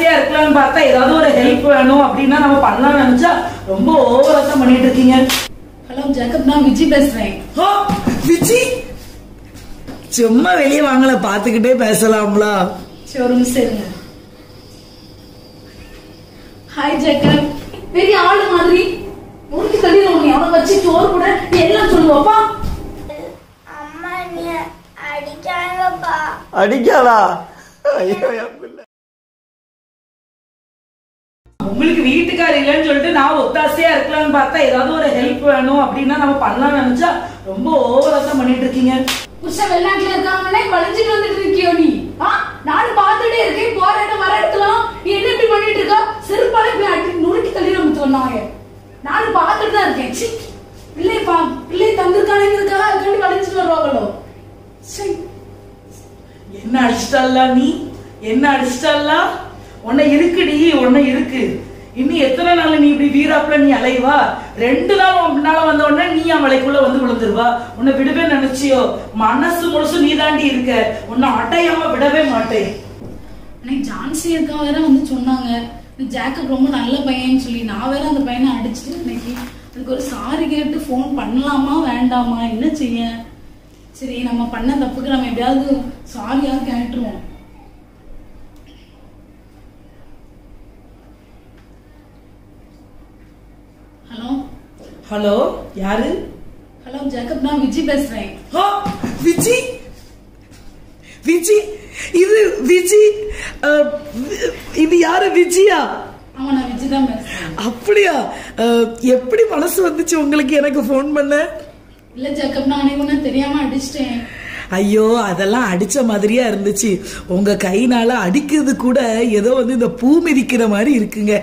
ஒத்தாசையா இருக்கலாம்னு பார்த்தா ஏதாவது ஒரு ஹெல்ப் வேணும் அப்படின்னா நம்ம பண்ணலாம்னு நினைச்சா ரொம்ப ஓவரா தான் பண்ணிட்டு இருக்கீங்க. ஹலோ ஜேக்கப், நான் விஜி பேசுறேன். விஜி சும்மா வெளியே வாங்கல, பாத்துக்கிட்டே பேசலாம்லா? சரி ஒரு நிமிஷம் இருங்க. Hi Jacob. பெரிய ஆளு மாதிரி உனக்கு தெரியும், நீ அவனை வச்சு சோறு கூட நீ எல்லாம் சொல்லுவாப்பா. அம்மா நீ அடிக்காங்கப்பா. அடிக்காளா? உங்களுக்கு வீட்டுக்கார இல்லைன்னு சொல்லிட்டு நான் ஒத்தாசையா இருக்கலாம்னு பார்த்தா ஏதாவது ஒரு ஹெல்ப் வேணும் அப்படின்னா நம்ம பண்ணலாம்னு நினைச்சா ரொம்ப ஓவரா தான் பண்ணிட்டு இருக்கீங்க. புருஷன் வெளிநாட்டுல இருக்காங்கன்னே வளைஞ்சிட்டு வந்துட்டு இருக்கியோ நீ? நானும் பார்த்துட்டே இருக்கேன், போற இடம் வர இடத்துலாம் நீ என்ன இப்படி பண்ணிட்டு இருக்கா? செருப்பாலே போய் அடி நுணுக்கி தள்ளி நம்ம சொன்னாங்க. நானும் பார்த்துட்டு தான் இருக்கேன். சி பிள்ளை தந்திருக்கானுங்கிறதுக்காக அதுக்காண்டி வளைஞ்சிட்டு வருவாங்களோ? சரி என்ன அடிச்சிட்டல்ல நீ? என்ன அடிச்சிட்டல்ல? உன்னை இருக்குடி, உன்னை இருக்கு. இன்னும் எத்தனை நாள் நீ இப்படி வீராப்புல நீ அலைவா? 2 நாள் முன்னால வந்த உடனே நீ என் வலைக்குள்ள வந்து விழுந்துருவா. உன்னை விடவே நினைச்சியோ? மனசு முழுசு நீ தாண்டி இருக்க. உன்னை அடையாம விடவே மாட்டேன். அன்னைக்கு ஜான்சி அக்கா வேற வந்து சொன்னாங்க ஜேக்கப் ரொம்ப நல்ல பையன்னு சொல்லி. நான் வேற அந்த பையனை அடிச்சுட்டு இன்னைக்கு அதுக்கு ஒரு சாரி கேட்டு ஃபோன் பண்ணலாமா வேண்டாமா என்ன செய்ய? சரி நம்ம பண்ண தப்புக்கு நம்ம எப்படியாவது சாரியாவது கேட்டுருவோம். ஹலோ ஹலோ, யாரு? ஹலோ ஜேக்கப், நான் விஜி பேசுறேன். விஜி விஜி இது விஜி இது யாரு? விஜியா? ஆமா நான் விஜி தான் பேசுறேன். அப்படியா? எப்படி மனசு வந்துச்சு உங்களுக்கு எனக்கு போன் பண்ண? இல்ல ஜேக்கப், நான் அன்னைக்கு தெரியாம அடிச்சிட்டேன். ஐயோ, அதெல்லாம் அடிச்ச மாதிரியா இருந்துச்சு. உங்க கைனால அடிக்கிறது கூட ஏதோ வந்து இந்த பூ மிதிக்கிற மாதிரி இருக்குங்க.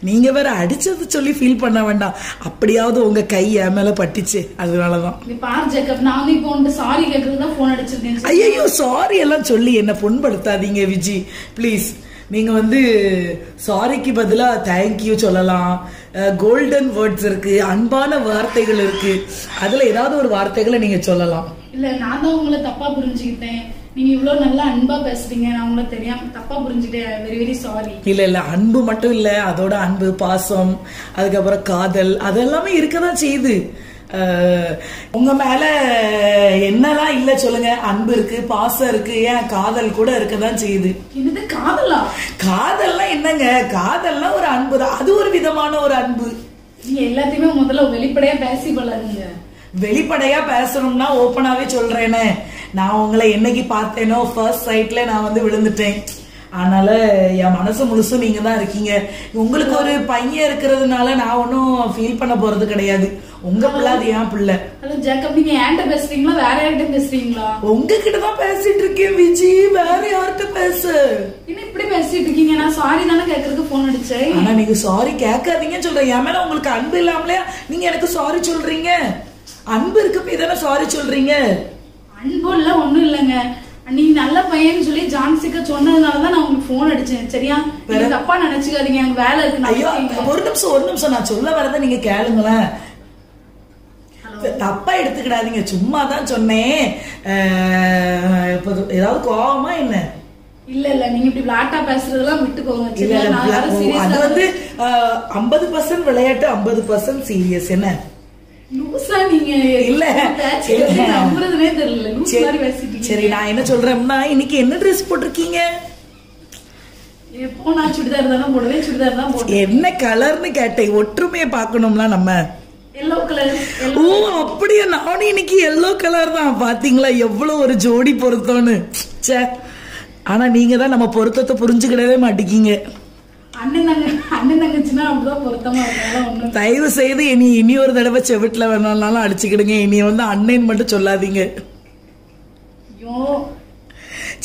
நீங்க வேற அடிச்சது சொல்லி ஃபீல் பண்ண வேண்டாம். அப்படியாவது உங்க கை என் மேல பட்டுச்சு, அதனாலதான். நீ பாரு ஜேக்கப், நான் வந்து இப்போ வந்து சாரி கேக்குறது தான் போன் அடிச்சிருக்கேன். ஐயோ, சாரி எல்லாம் சொல்லி என்ன புண்படுத்தாதீங்க விஜி, ப்ளீஸ். நீங்க வந்து சாரிக்கு பதிலா தேங்க்யூ சொல்லலாம். கோல்டன் வேர்ட்ஸ் இருக்கு, அன்பான வார்த்தைகள் இருக்கு. அதுல ஏதாவது ஒரு வார்த்தைகளை நீங்க சொல்லலாம். இல்ல நான் தான் உங்களை தப்பா புரிஞ்சுக்கிட்டேன். நீங்க இவ்வளவு நல்லா அன்பா பேசுறீங்க, நான் உங்களை தெரியாம தப்பா புரிஞ்சுக்கிட்டேன். Very very sorry. இல்ல அன்பு மட்டும் இல்ல, அதோட அன்பு, பாசம், அதுக்கப்புறம் காதல், அதெல்லாமே இருக்கதான் செய்யுது. உங்க மேல என்னெல்லாம் இல்ல சொல்லுங்க? அன்பு இருக்கு, பாசம் இருக்கு, ஏன் காதல் கூட இருக்கதான் செய்யுது. என்னது காதலா? காதல்லாம் என்னங்க? காதல்லாம் ஒரு அன்பு தான். அது ஒரு விதமான ஒரு அன்பு. நீங்க எல்லாத்தையுமே முதல்ல வெளிப்படையா பேசி பழகுங்க. வெளிப்படையா பேசணும்னா ஓப்பனாவே சொல்றேனே, நான் உங்களை என்னைக்கு பார்த்தேனோ ஃபர்ஸ்ட் சைட்ல நான் வந்து விழுந்துட்டேன். அதனால என் மனசு முழுசு நீங்க தான் இருக்கீங்க. உங்களுக்கு ஒரு பையன் இருக்கிறதுனால நான் ஒன்னும் ஃபீல் பண்ண போறது கிடையாது. உங்க பிள்ளை அது என் பிள்ளை. ஹலோ ஜேக்கப், நீங்க என்கிட்ட பேசுறீங்களா வேற யார்கிட்ட பேசுறீங்களா? உங்ககிட்ட தான் பேசிட்டு இருக்கேன் விஜி, வேற யார்கிட்ட பேச? என்ன இப்படி பேசிட்டு இருக்கீங்க? நான் சாரி தானே கேக்குறதுக்கு போன் அடிச்சேன். ஆனா நீங்க சாரி கேட்காதீங்கன்னு சொல்றேன். என் மேல உங்களுக்கு அன்பு இல்லாமலே நீங்க எனக்கு சாரி சொல்றீங்க. அன்பு இருக்கு போய் தானே சாரி சொல்றீங்க. அன்பு இல்ல ஒண்ணும் இல்லங்க. நீங்க நல்ல பையன்னு சொல்லி ஜான்சிக்கா சொன்னதுனாலதான் நான் உங்களுக்கு போன் அடிச்சேன். சரியா? நீங்க தப்பா நினைச்சுக்காதீங்க, எனக்கு வேலை இருக்கு. ஐயோ, ஒரு நிமிஷம் நான் சொல்ல வரத நீங்க கேளுங்களேன். தப்பா எடுத்துக்கிடாதீங்க, சும்மா தான் சொன்னேன். ஏதாவது கோவமா என்ன? இல்ல நீங்க இப்படி பிளாட்டா பேசுறதெல்லாம் விட்டுக்கோங்க. அது வந்து 50% விளையாட்டு, 50% சீரியஸ். என்ன லூசா நீங்க? இல்ல நம்புறதுனே தெரியல, லூஸ் மாதிரி பேசிட்டீங்க. சரி, நான் என்ன சொல்றேன்னா, இன்னைக்கு என்ன ட்ரெஸ் போட்டிருக்கீங்க? எப்போ நான் சுடிதார் தானே போடுவேன், சுடிதார் தான் போடுவேன். என்ன கலர்னு கேட்டேன், ஒற்றுமையை பார்க்கணும்ல நம்ம. Yellow colour. ஓ அப்படியே, நானும் இன்னைக்கு எல்லோ கலர் தான். பாத்தீங்களா எவ்வளவு ஒரு ஜோடி பொருத்தம்னு. சே, ஆனா நீங்க தான் நம்ம பொருத்தத்தை புரிஞ்சுக்கிடவே மாட்டேங்கீங்க. அண்ணன் தங்கச்சின்னா அப்படிதான் பொருத்தமா இருக்கும். தயவு செய்து இனி ஒரு தடவை செவிட்டுல வேணாலும் அடிச்சுக்கிடுங்க. இனி வந்து அண்ணன் மட்டும் சொல்லாதீங்க.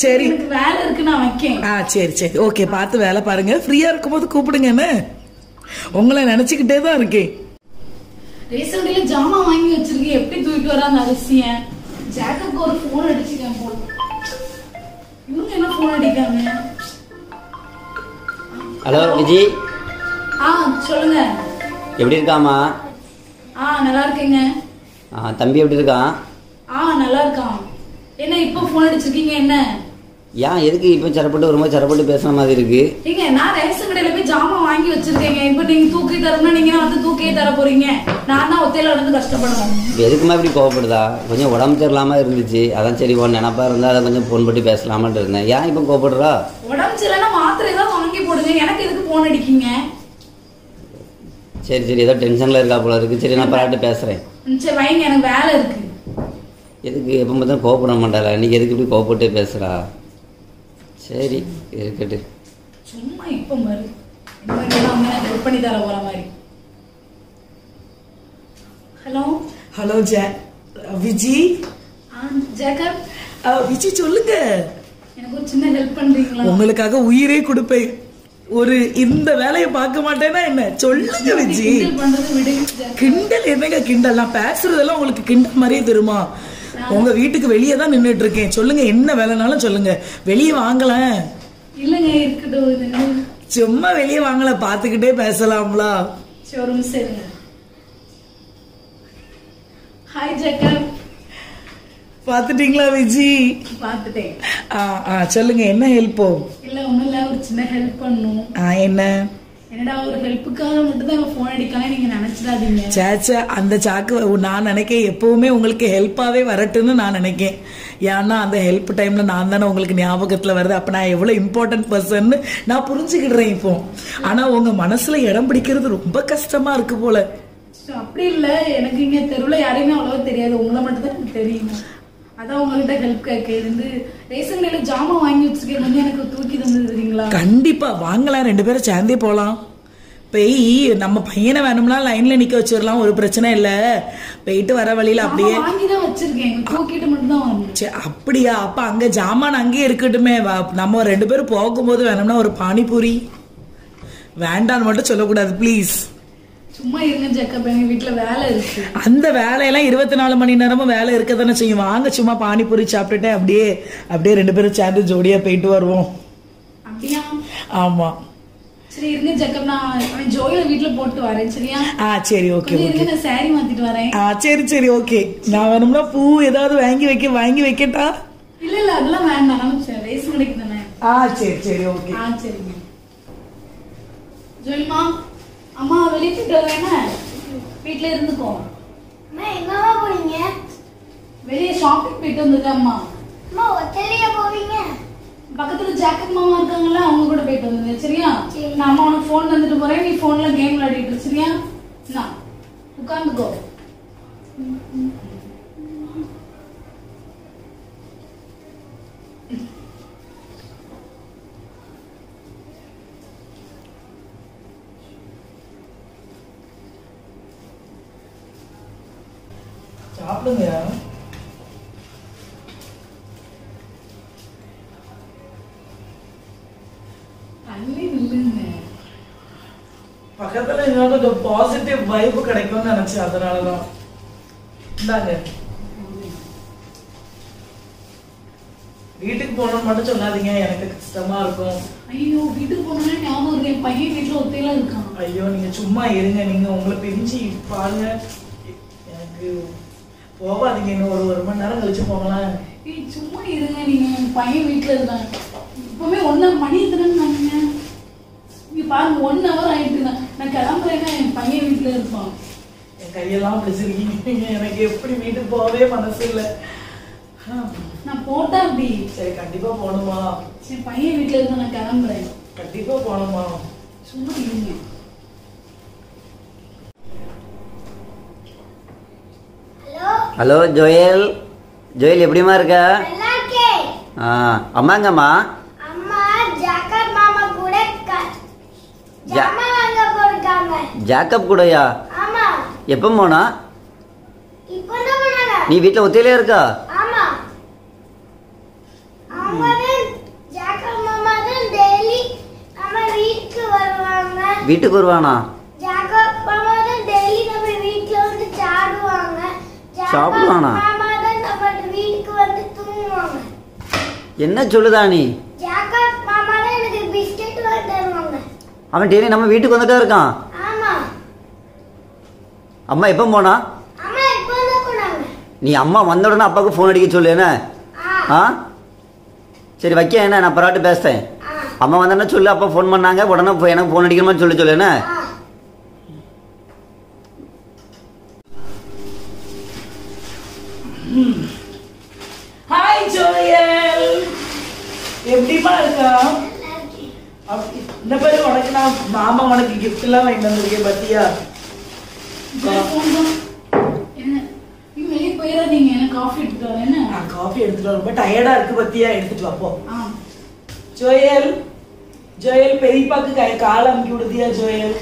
சரி, வேலை இருக்கு, நான் வைக்கேன். சரி ஓகே, பார்த்து வேலை பாருங்க. ஃப்ரீயா இருக்கும்போது கூப்பிடுங்க. என்ன, உங்களை நினைச்சுக்கிட்டே தான் இருக்கேன். ரேஷன் கடையில ஜாமான் வாங்கி வச்சிருக்கேன், எப்படி தூக்கிட்டு வர அந்த அரிசிய? ஜேக்கப்க்கு ஒரு போன் அடிச்சுக்கேன் போல. இவங்க என்ன போன் அடிக்காங்க? ஹலோ விஜி. சொல்லுங்க. எப்படி இருக்காமா? நல்லா இருக்கேங்க. தம்பி எப்படி இருக்கான்? நல்லா இருக்கான். என்ன இப்போ போன் அடிச்சிருக்கீங்க? என்ன ஏன் எதுக்கு இப்போ சரப்பட்டு வரும்போது சரப்பட்டு பேசுற மாதிரி இருக்கு? ஏங்க நான் ரேஷன் கடையில போய் ஜாமான் வாங்கி வச்சிருக்கேங்க. இப்போ நீங்க தூக்கி தரணும்னா நீங்க வந்து தூக்கியே தர போறீங்க. நான் தான் ஒத்தையில வந்து கஷ்டப்படணும். எதுக்குமா இப்படி கோவப்படுதா? கொஞ்சம் உடம்பு சரியில்லாம இருந்துச்சு, அதான் சரி உன் நினப்பா இருந்தா அதை கொஞ்சம் ஃபோன் பண்ணி பேசலாமான்னு இருந்தேன். ஏன் இப்போ கோவப்படுறா? உடம்பு சரியில்லைன்னா மாத்திரை ஏதாவது வாங்கி போடுங்க. எனக்கு எதுக்கு போன் அடிக்கீங்க? சரி சரி, ஏதோ டென்ஷன்ல இருக்கா போல இருக்கு. சரி நான் பாராட்டு பேசுறேன். சரி வைங்க, எனக்கு வேலை இருக்கு. எதுக்கு எப்போ பார்த்தா கோவப்பட மாட்டாளா? இன்னைக்கு எதுக்கு இப்படி கோவப்பட்டு பேசுறா? சரி இருக்கட்டு. சும்மா இப்ப மாதிரி இந்த மாதிரி அவங்க ஹெல்ப் பண்ணி தர போற மாதிரி. Hello hello Viji. Jacob. Viji சொல்லுங்க. எனக்கு ஒரு சின்ன ஹெல்ப் பண்றீங்களா? உங்களுக்காக உயிரே கொடுப்பேன். ஒரு இந்த வேலையை பார்க்க மாட்டேன்னா என்ன? சொல்லுங்க விஜி. கிண்டல் என்னங்க கிண்டல்? நான் பேசுறதெல்லாம் உங்களுக்கு கிண்டல் மாதிரியே தெரியுமா? உங்க வீட்டுக்கு வெளியே தான் நின்றுட்டு இருக்கேன். சொல்லுங்க, என்ன வேலைனாலும் சொல்லுங்க. வெளியே வாங்கல. இல்லங்க இருக்கட்டும். சும்மா வெளியே வாங்கல, பாத்துக்கிட்டே பேசலாம்ல. சரி ஒரு நிமிஷம் இருங்க. Hi Jacob. பாத்துட்டீங்களா விஜி? பாத்துட்டேன். சொல்லுங்க, என்ன ஹெல்ப்போ? இல்ல ஒண்ணும் இல்ல, ஒரு சின்ன ஹெல்ப் பண்ணும். என்ன? என்னடா ஒரு ஹெல்ப்புக்காக மட்டும் தான் போன் அடிக்கலாம் நீங்க நினைச்சிடாதீங்க. சேச்சா, அந்த சாக்கு நான் நினைக்கேன் எப்பவுமே உங்களுக்கு ஹெல்ப்பாவே வரட்டுன்னு நான் நினைக்கேன். ஏன்னா அந்த ஹெல்ப் டைம்ல நான் தானே உங்களுக்கு ஞாபகத்துல வருது. அப்ப நான் எவ்வளவு இம்பார்ட்டன்ட் பர்சன் நான் புரிஞ்சுக்கிடுறேன் இப்போ. ஆனா உங்க மனசுல இடம் பிடிக்கிறது ரொம்ப கஷ்டமா இருக்கு போல. அப்படி இல்ல, எனக்கு இங்க தெருவுல யாரையுமே அவ்வளவா தெரியாது. உங்களை மட்டும் தான் எனக்கு தெரியும். அதான் உங்ககிட்ட ஹெல்ப் கேட்க இருந்து ரேஷன் கடையில ஜாமான் வாங்கி வச்சிருக்கேன். வந்து எனக்கு தூக்கி தந்துடுறீங்களா? கண்டிப்பா வாங்கலாம், 2 பேரும் சேர்ந்தே போலாம். போய் நம்ம பையனை வேணும்னா லைன்ல நிக்க வச்சிடலாம், ஒரு பிரச்சனை இல்ல. போயிட்டு வர வழியில அப்படியே வாங்கிதான் வச்சிருக்கேன், தூக்கிட்டு மட்டும் தான் வரணும். அப்படியா? அப்ப அங்க ஜாமான் அங்கேயே இருக்கட்டுமே. நம்ம 2 பேரும் போகும்போது வேணும்னா ஒரு பானிபூரி. வேண்டான்னு மட்டும் சொல்லக்கூடாது ப்ளீஸ். சும்மா இருங்க ஜேக்கப், எங்க வீட்டுல வேலை இருக்கு. அந்த வேலையெல்லாம் 24 மணி நேரமும் வேலை இருக்க தானே செய்யும். வாங்க சும்மா பானிபூரி சாப்பிட்டுட்டு அப்படியே 2 பேரும் சேர்ந்து ஜோடியா போயிட்டு வருவோம். அப்படியா? ஆமா சரி இருங்க ஜேக்கப், நான் ஜோயில வீட்டுல போட்டு வரேன். சரியா? சரி ஓகே ஓகே. நான் சாரி மாத்திட்டு வரேன். சரி சரி ஓகே. நான் வேணும்னா பூ ஏதாவது வாங்கி வைக்கட்டா? இல்ல இல்ல அதெல்லாம் வேண்டாம், நம்ம ரேஷன் கடைக்கு தானே. சரி சரி ஓகே. சரிங்க ஜோயிமா. அம்மா வெளியே போயிட்டு வரேன்னா வீட்டுல இருந்துக்கோ. எங்கம்மா போறீங்க? வெளியே ஷாப்பிங் போயிட்டு வந்துருக்கேன் அம்மா. அம்மா ஒத்தையில போவீங்க? பக்கத்துல ஜாக்கப் மாமா இருக்காங்கல்ல, அவங்க கூட போயிட்டு வந்தேன். சரியா? நான் அம்மா உனக்கு போன் தந்துட்டு போறேன், நீ போன்ல கேம் விளையாடிட்டு. சரியா? நான் உட்கார்ந்துக்கோ. சாப்பிடுங்க. பக்கத்துல இன்னொரு பாசிட்டிவ் வைப் கிடைக்கும்னு நினைச்சேன், அதனாலதான். இந்தாங்க. வீட்டுக்கு போகணும்னு மட்டும் சொல்லாதீங்க, எனக்கு கஷ்டமா இருக்கும். ஐயோ வீட்டுக்கு போனோம்னா ஞாபகம் இருக்கு, என் பையன் வீட்டுல ஒத்தையில இருக்கான். ஐயோ நீங்க சும்மா இருங்க. நீங்க உங்களை பிரிஞ்சு பாருங்க. எனக்கு போகாதீங்க, இன்னும் ஒரு மணி நேரம் கழிச்சு போகலாம். சும்மா இருங்க, நீங்க என் பையன் வீட்டுல இருக்காங்க. இப்பவுமே 1 மணி தானே. நீங்க பாருங்க 1 hour ஆயிட்டு. நான் கிளம்புறேன்னா என் பையன் வீட்டுல இருப்பான். என் கையெல்லாம் பிடிச்சிருக்கீங்க. எனக்கு எப்படி வீட்டுக்கு போகவே மனசு இல்லை. நான் போட்டா அப்படி. சரி கண்டிப்பா போகணுமா? என் பையன் வீட்டுல இருந்தா நான் கிளம்புறேன். கண்டிப்பா போகணுமா? சும்மா இருங்க. Hello Joel. ஜோயல் எப்படிமா இருக்க? நல்லா இருக்கேன். அம்மாங்கம்மா? அம்மா ஜாக்கப் மாமா கூட ஜாமான் வாங்க போறாங்க. ஜாக்கப் கூடயா? ஆமா. எப்போ போனா? இப்போ தான் போனாங்க. நீ வீட்டுல ஒத்தையிலே இருக்கா? ஆமா. ஜாக்கப் மாமா தான் டெய்லி நம்ம வீட்டுக்கு வருவாங்க. வீட்டுக்கு வருவானா? ஜாக்கப் மாமா தான் டெய்லி நம்ம வீட்ல வந்து சாப்பிடுவாங்க. சாப்பிடுவானா? மாமா தான் நம்ம வீட்டுக்கு வந்து தூங்குவாங்க. என்ன சொல்லுதா நீ? ஜாக்கப் மாமா தான் எனக்கு பிஸ்கட் வாங்கி தருவாங்க. அவன் டெய்லி நம்ம வீட்டுக்கு வந்துட்டா இருக்கான். ஆமா. அம்மா எப்போ போனா? அம்மா இப்போ தான் போனாங்க. நீ அம்மா வந்த உடனே அப்பாவுக்கு ஃபோன் அடிக்க சொல்லு. என்ன? சரி வைக்க என்ன, நான் பரவாட்டு பேசுறேன். அம்மா வந்தேன்னா சொல்லு, அப்பா ஃபோன் பண்ணாங்க உடனே எனக்கு ஃபோன் அடிக்கணுமா சொல்லு என்ன. ஹாய் ஜோயல், எப்படிமா இருக்கா? இந்த பேரு உனக்கு நான் மாமா உனக்கு கிஃப்ட் எல்லாம் வாங்கிட்டு வந்திருக்கேன் பத்தியா? வெளியே போயிடாதீங்க, எனக்கு காஃபி எடுத்துட்டு வரேன். என்ன நான் காஃபி எடுத்துட்டு வர, ரொம்ப டயர்டா இருக்கு பத்தியா, எடுத்துட்டு வாப்போ. ஜோயல், ஜோயல் பெரியப்பாக்கு கால் அமுக்கி விடுதியா ஜோயல்?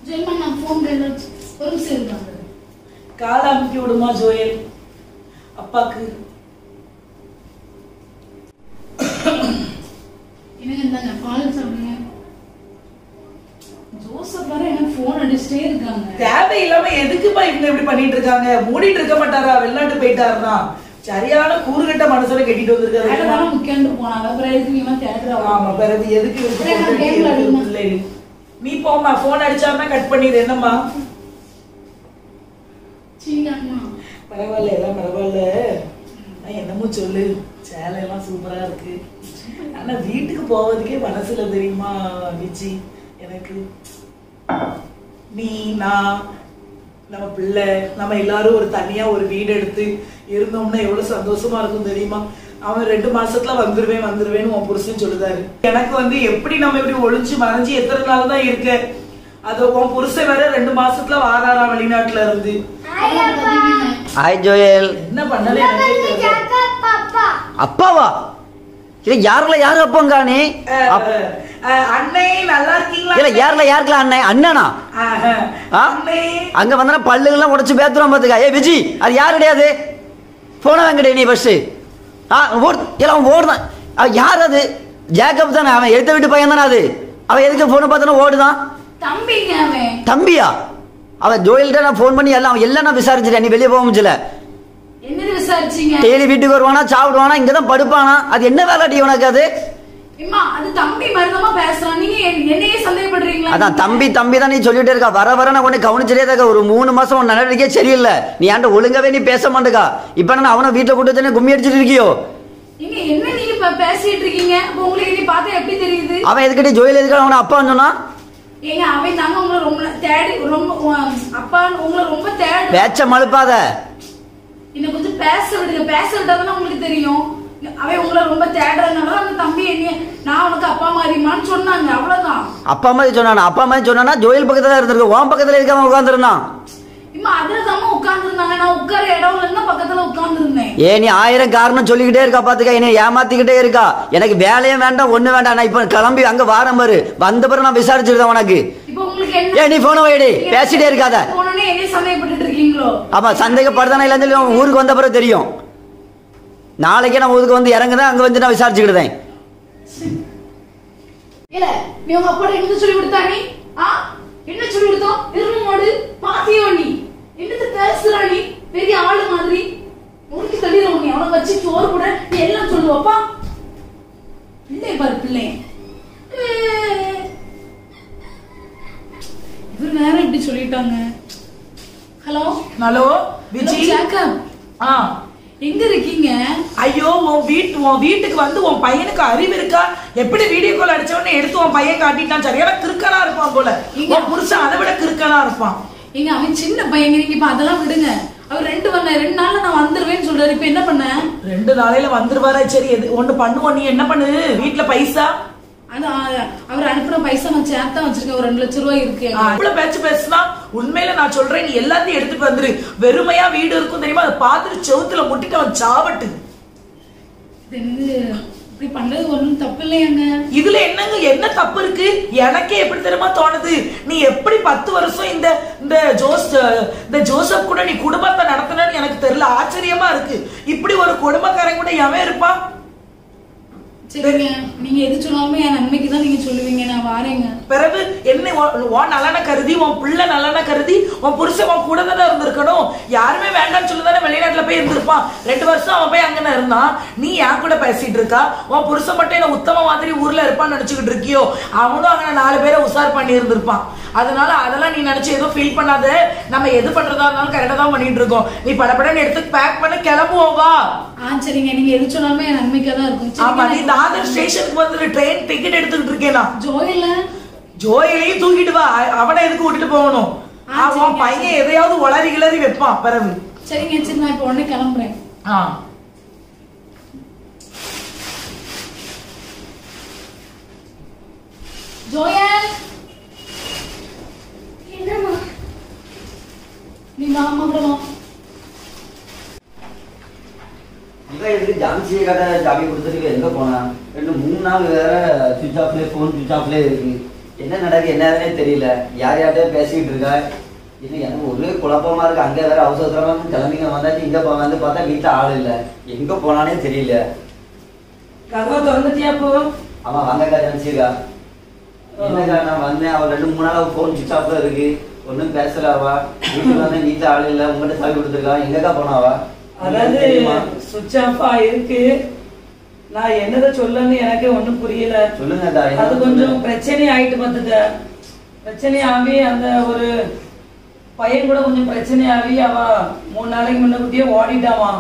ஜெயமா நான் போன் கையில ஒரு நிமிஷம் இருக்காங்க. கால் அமுக்கி விடுமா ஜோயல் அப்பாக்கு? எனக்கு இந்தாங்க பால் சாப்பிடுங்க. ஜோசப் வர எனக்கு போன் அடிச்சுட்டே இருக்காங்க. தேவையில்லாம எதுக்குப்பா இவங்க இப்படி பண்ணிட்டு இருக்காங்க? மூடிட்டு இருக்க மாட்டாரா? வெளிநாட்டு போயிட்டாருன்னா சரியான கூறுகட்ட மனசுல கட்டிட்டு வந்திருக்காரு. முக்கியம் போனாங்க, அப்புறம் எதுக்கு இவன் தேடுறான்? ஆமா, பிறகு எதுக்கு? நீ போமா, போன் அடிச்சாருன்னா கட் பண்ணிடு. என்னம்மா பரவாயில்ல, எல்லாம் பரவாயில்ல. என்னமோ சொல்லு, சேலை எல்லாம் சூப்பரா இருக்கு. ஆனா வீட்டுக்கு போவதுக்கே மனசுல தெரியுமா விஜி? எனக்கு நீ, நான், நம்ம பிள்ளை, நம்ம எல்லாரும் ஒரு தனியா ஒரு வீடு எடுத்து இருந்தோம்னா எவ்வளவு சந்தோஷமா இருக்கும் தெரியுமா? அவன் 2 மாசத்துல வந்துருவேன்னு உன் புருஷன் சொல்லுதாரு. எனக்கு வந்து எப்படி நம்ம இப்படி ஒளிஞ்சு மறைஞ்சு எத்தனை நாள் தான் இருக்க? அது உன் புருஷன் வேற 2 மாசத்துல வாராரா வெளிநாட்டுல இருந்து. Hi Joel. என்ன பண்ணல? அப்பாவா? இல்ல யாருல யாரு அப்பங்க நீ? அண்ணே நல்லா இருக்கீங்களா? இல்ல யாருல அண்ணே? அண்ணனா? அங்க வந்தா பல்லுகள்லாம் உடைச்சு பேத்துறோம் பாத்துக்க. ஏ விஜி, அது யாரு கிடையாது? போன வாங்கடே நீ பஸ். எல்லாம் ஓடுதான். யார் அது? ஜேக்கப் தானே, அவன் எடுத்த வீட்டு பையன் தானே அது. அவன் எதுக்கு போன பார்த்தானே ஓடுதான்? தம்பிங்க அவன். தம்பியா? அவன் ஜோயல்கிட்ட நான் ஃபோன் பண்ணி எல்லாம் நான் விசாரிச்சிட்டேன். நீ வெளியே போக முடியல. என்ன விசாரிச்சீங்க? டெய்லி வீட்டுக்கு வருவானா, சாப்பிடுவானா, இங்கதான் படுப்பானா? அது என்ன வேலைடி உனக்கு? அது அது தம்பி மருந்தமா பேசுறான். நீங்க என்னையே சந்தேகப்படுறீங்களா? அதான் தம்பி தான் நீ சொல்லிட்டே இருக்கா. வர நான் உன்னை கவனிச்சிட்டே இருக்கா. ஒரு 3 மாசம் உன் நடவடிக்கையே சரியில்லை. நீ ஆண்ட ஒழுங்காவே நீ பேச மாட்டேக்கா. இப்ப நான் அவனை வீட்டுல கூட்டு கும்மி அடிச்சிட்டு இருக்கியோ? என்ன நீங்க பேசிட்டு இருக்கீங்க? உங்களுக்கு நீ பார்த்தா எப்படி தெரியுது? அவன் எதுக்கிட்ட ஜோயில் எதுக்கு அவனை அப்பா சொன்னா? ஏங்க அவன் நாங்க உங்களை ரொம்ப தேடி, ரொம்ப அப்பா உங்களை ரொம்ப தேடி. பேச்ச மழுப்பாத. இன்னும் கொஞ்சம் பேச விடுங்க. பேச விட்டாதான் உங்களுக்கு தெரியும். அவன் உங்களை ரொம்ப தேடுறதுனால அந்த தம்பி என்ன நான் உனக்கு அப்பா மாதிரிமான்னு சொன்னாங்க. அவ்வளவுதான். அப்பா மாதிரி சொன்னானா? அப்பா மாதிரி சொன்னானா ஜோயில் பக்கத்துல இருந்திருக்கு. உன் பக்கத்துல இருக்காம உட்காந்துருந்தான். இம்மா அதுலதாம உட்கார்ந்துருந்தாங்க. நான் உட்கார இடம் இல்லைன்னா பக்கத்துல உட்கார்ந்துருந்தேன். நீ 1000 காரணம் சொல்லிக்கிட்டே இருக்கா பாத்துக்க. என்ன ஏமாத்திக்கிட்டே இருக்கா. எனக்கு வேலையும் வேண்டாம், ஒண்ணு வேண்டாம். நான் இப்ப கிளம்பி அங்க வாரம் பாரு. வந்த பிறகு நான் விசாரிச்சிருந்தேன் உனக்கு. இப்ப உங்களுக்கு என்ன? நீ போன வைடி, பேசிட்டே இருக்காத. போனே என்ன சந்தேகப்பட்டு இருக்கீங்களோ? ஆமா, சந்தேகப்படுதானே இல்லன்னு சொல்லி ஊருக்கு வந்த பிறகு தெரியும். நாளைக்கே நான் ஊருக்கு வந்து இறங்குதான், அங்க வந்து நான் விசாரிச்சுக்கிட்டேன். இல்ல நீ உங்க அப்பா என்ன சொல்லி கொடுத்தானே? என்ன சொல்லி கொடுத்தோம்? இருமோடு பாத்தியோ நீ? என்னது பேசுறா நீ? பெரிய ஆளு மாதிரி உனக்கு தெரியல. நீ அவனை வச்சு சோறு கூட நீ எல்லாம் சொல்லுவப்பா. பிள்ளை பாரு பிள்ளை. இவர் வேற இப்படி சொல்லிட்டாங்க. Hello hello Viji. எங்க இருக்கீங்க? ஐயோ, உன் வீட்டுக்கு வந்து உன் பையனுக்கு அறிவு இருக்கா? எப்படி வீடியோ கால் அடிச்ச உடனே எடுத்து உன் பையன் காட்டிட்டான். சரியான கிறுக்கனா இருப்பான் போல. உன் புருஷன் அதை விட கிறுக்கனா இருப்பான். எங்க அவன் சின்ன பையன். நீங்க இப்ப அதெல்லாம் விடுங்க. அவர் 2 நாள்ல நான் வந்துருவேன்னு சொல்றாரு. இப்ப என்ன பண்ண? 2 நாளையில வந்துருவாரா? சரி, ஒண்ணு பண்ணுவோம். நீ என்ன பண்ணு, வீட்டுல பைசா அவர் அனுப்புன பைசா நான் சேர்த்தா வச்சிருக்கேன். ஒரு 2 லட்சம் ரூபாய் இருக்கு. இவ்வளவு பேச்சு பேசுனா உண்மையில நான் சொல்றேன், நீ எல்லாத்தையும் எடுத்துட்டு வந்துரு. வெறுமையா வீடு இருக்கும் தெரியுமா? அதை பார்த்துட்டு செவுத்துல முட்டிட்டு அவன் சாவட்டு. இப்படி பண்ணது ஒண்ணும் தப்பு இல்லையாங்க. இதுல என்னங்க என்ன தப்பு இருக்கு? எனக்கே எப்படி தெரியுமா தோணுது, நீ எப்படி 10 வருஷம் இந்த ஜோசப் கூட நீ குடும்பத்தை நடத்தினு எனக்கு தெரியல. ஆச்சரியமா இருக்கு. இப்படி ஒரு குடும்பக்காரன் கூட எவன் இருப்பான்? சரிங்க, நீங்க எது சொன்னாலுமே என் நன்மைக்கு தான் நீங்க சொல்லுவீங்க. நான் வாரேங்க. பிறகு என்ன உன் நலனை கருதி, உன் பிள்ளை நலனை கருதி, உன் புருஷன் உன் கூட தானே இருந்திருக்கணும். யாருமே வேண்டாம்னு சொல்லுதானே வெளிநாட்டுல ஃபாரின்ல போய் இருந்திருப்பான். 2 வருஷம் அவன் போய் அங்கன இருந்தான். நீ என் கூட பேசிட்டு இருக்கா? உன் புருஷன் மட்டும் என்ன உத்தம மாதிரி ஊர்ல இருப்பான்னு நினைச்சுக்கிட்டு இருக்கியோ? அவனும் அங்க 4 பேரை உசார் பண்ணி இருந்திருப்பான். அதனால அதெல்லாம் நீ நினைச்சு எதுவும் ஃபீல் பண்ணாத. நம்ம எது பண்றதா இருந்தாலும் கரெக்டா தான் பண்ணிட்டு இருக்கோம். நீ படப்படன்னு எடுத்து பேக் பண்ண கிளம்புவோம் வா. சரிங்க, நீங்க எது சொன்னாலுமே நன்மைக்கா தான் இருக்கும். ஆமா, நீ தாதர் ஸ்டேஷனுக்கு வந்து ட்ரெயின் டிக்கெட் எடுத்துக்கிட்டு இருக்கேனா? ஜோயிலையும் தூக்கிட்டு வா. அவனை எதுக்கு விட்டுட்டு போகணும்? அவன் பையன் எதையாவது உளறி கிளறி வைப்பான் பிறகு. சரிங்க, சரி நான் இப்ப உடனே கிளம்புறேன். ஜோயல், என்னம்மா? நீ மாமா கூட வா. இவன் எதுக்கு ஜான்சியை கடை சாவி கொடுத்துட்டு எங்க போனா? 2-3 நாள் வேற சுவிட்ச் ஆஃப்ல, போன் சுவிட்ச் ஆஃப்ல இருக்கு. என்ன நடக்கு என்னதுன்னே தெரியல. யார் யார்கிட்ட பேசிக்கிட்டு இருக்கா? இன்னும் எனக்கு ஒரே குழப்பமா இருக்கு. அங்க வேற அவசரமா கிளம்பிங்க வந்தாச்சு. இங்க வந்து பார்த்தா வீட்டுல ஆள் இல்ல. எங்க போனானே தெரியல. கதவை திறந்துட்டியா? போ. ஆமா வாங்கக்கா ஜான்சிக்கா. என்னக்கா நான் வந்தேன். அவள் 2-3 நாள் போன் சுவிட்ச் ஆஃப்ல இருக்கு. ஒன்னும் பேசல. அவ வீட்டுல வந்தேன், வீட்டுல ஆள் இல்ல. உங்ககிட்ட சாவி கொடுத்துருக்கா. எங்கக்கா போனாவா? அதாவது சுவிட்ச் ஆஃபா இருக்கு. நான் என்னத சொல்லன்னு எனக்கு ஒண்ணும் புரியல. சொல்லுங்கக்கா. அது கொஞ்சம் பிரச்சனை ஆயிட்டு பார்த்துக்க. பிரச்சனை ஆகி அந்த ஒரு பையன் கூட கொஞ்சம் பிரச்சனை ஆகி அவ 3 நாளைக்கு முன்னக்கூட்டியே ஓடிட்டாமா.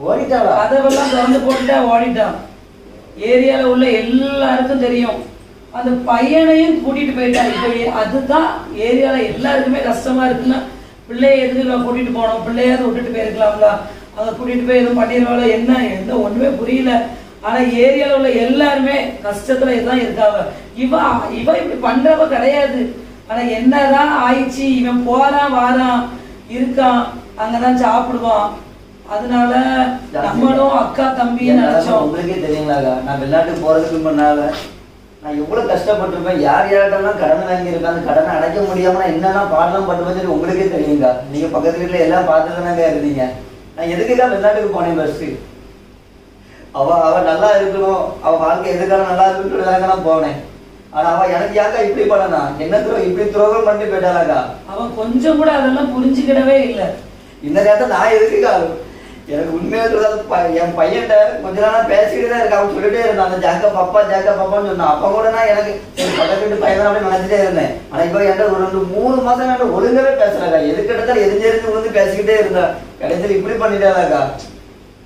ஓடிட்டாளா? கதவெல்லாம் திறந்து போட்டுட்டா ஓடிட்டான். ஏரியால உள்ள எல்லாருக்கும் தெரியும். அந்த பையனையும் கூட்டிட்டு போயிட்டா. இப்ப அதுதான் ஏரியால எல்லாருக்குமே கஷ்டமா இருக்குன்னா, பிள்ளைய எதுக்கு கூட்டிட்டு போனோம்? பிள்ளையாவது விட்டுட்டு போயிருக்கலாம்ல. அதை கூட்டிட்டு போய் எதுவும் பண்ணிடுவாள என்ன எந்த ஒண்ணுமே புரியல. ஆனா ஏரியால உள்ள எல்லாருமே கஷ்டத்துல தான் இருக்காவ. இவ இப்படி பண்றவ கிடையாது. ஆனா என்னதான் ஆயிடுச்சு, இவன் போறான் வாரான் இருக்கான், அங்கதான் சாப்பிடுவான். அதனால நம்மளும் அக்கா தம்பியை நினைச்சோம். உங்களுக்கே தெரியுங்களாக்கா, நான் வெளிநாட்டுக்கு போறதுக்கு முன்னால நான் எவ்வளவு கஷ்டப்பட்டிருப்பேன். யார் யார்கிட்டலாம் கடன் வாங்கியிருப்பேன். அந்த கடனை அடைக்க முடியாம நான் என்னெல்லாம் பாடலாம் பண்ணுவேன் உங்களுக்கே தெரியுங்கக்கா. நீங்க பக்கத்து வீட்டுல எல்லாம் பார்த்துதானங்க இருந்தீங்க. நான் எதுக்குக்கா வெளிநாட்டுக்கு போனேன்? ஃபர்ஸ்ட் அவ நல்லா இருக்கணும், அவ வாழ்க்கை எதுக்காக நல்லா இருக்குன்றதுக்காக நான் போனேன். ஆனா அவ எனக்கு யாக்கா இப்படி பண்ணனா? என்ன இப்படி துரோகம் பண்ணி போயிட்டாளாக்கா. அவன் கொஞ்சம் கூட அதெல்லாம் புரிஞ்சுக்கிடவே இல்லை. இந்த நேரத்தை நான் எதுக்குக்கா? எனக்கு உண்மையா சொல்றது, என் பையன்கிட்ட கொஞ்ச நாளா பேசிக்கிட்டு தான் இருக்கா. அவன் சொல்லிட்டே இருந்தான் அந்த ஜாக்கா பாப்பான்னு சொன்னான். அப்ப கூட நான் எனக்கு பக்கத்து வீட்டு பையன் அப்படி நினைச்சிட்டே இருந்தேன். ஆனா இப்ப என்கிட்ட ஒரு 2-3 மாசம் என்கிட்ட ஒழுங்கவே பேசலாக்கா. எதுக்கு எடுத்தாலும் எரிஞ்சு வந்து பேசிக்கிட்டே இருந்தா. கடைசியில் இப்படி பண்ணிட்டாளாக்கா.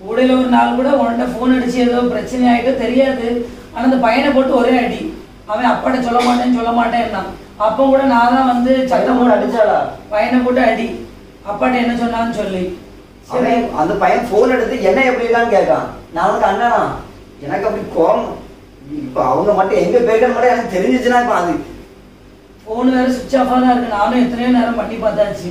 கூடையில ஒரு நாள் கூட உன்கிட்ட போன் அடிச்சு ஏதோ பிரச்சனை ஆயிட்டோ தெரியாது. ஆனா அந்த பையனை போட்டு ஒரே அடி. அவன் அப்பாட்ட சொல்ல மாட்டேன்னா அப்ப கூட நான் தான் வந்து சட்டம் போட்டு அடிச்சாளா? பையனை போட்டு அடி. அப்பாட்ட என்ன சொன்னான்னு சொல்லி அந்த பையன் போன் எடுத்து என்ன எப்படி இருக்கான்னு கேட்கான். நான் வந்து அண்ணனா எனக்கு அப்படி கோபம். இப்ப அவங்க மட்டும் எங்க போய்க்கணும் மட்டும் எனக்கு தெரிஞ்சிச்சுன்னா இப்ப அது போன் வேற சுவிட்ச் ஆஃபா தான் இருக்கு. நானும் எத்தனையோ நேரம் பண்ணி பார்த்தாச்சு.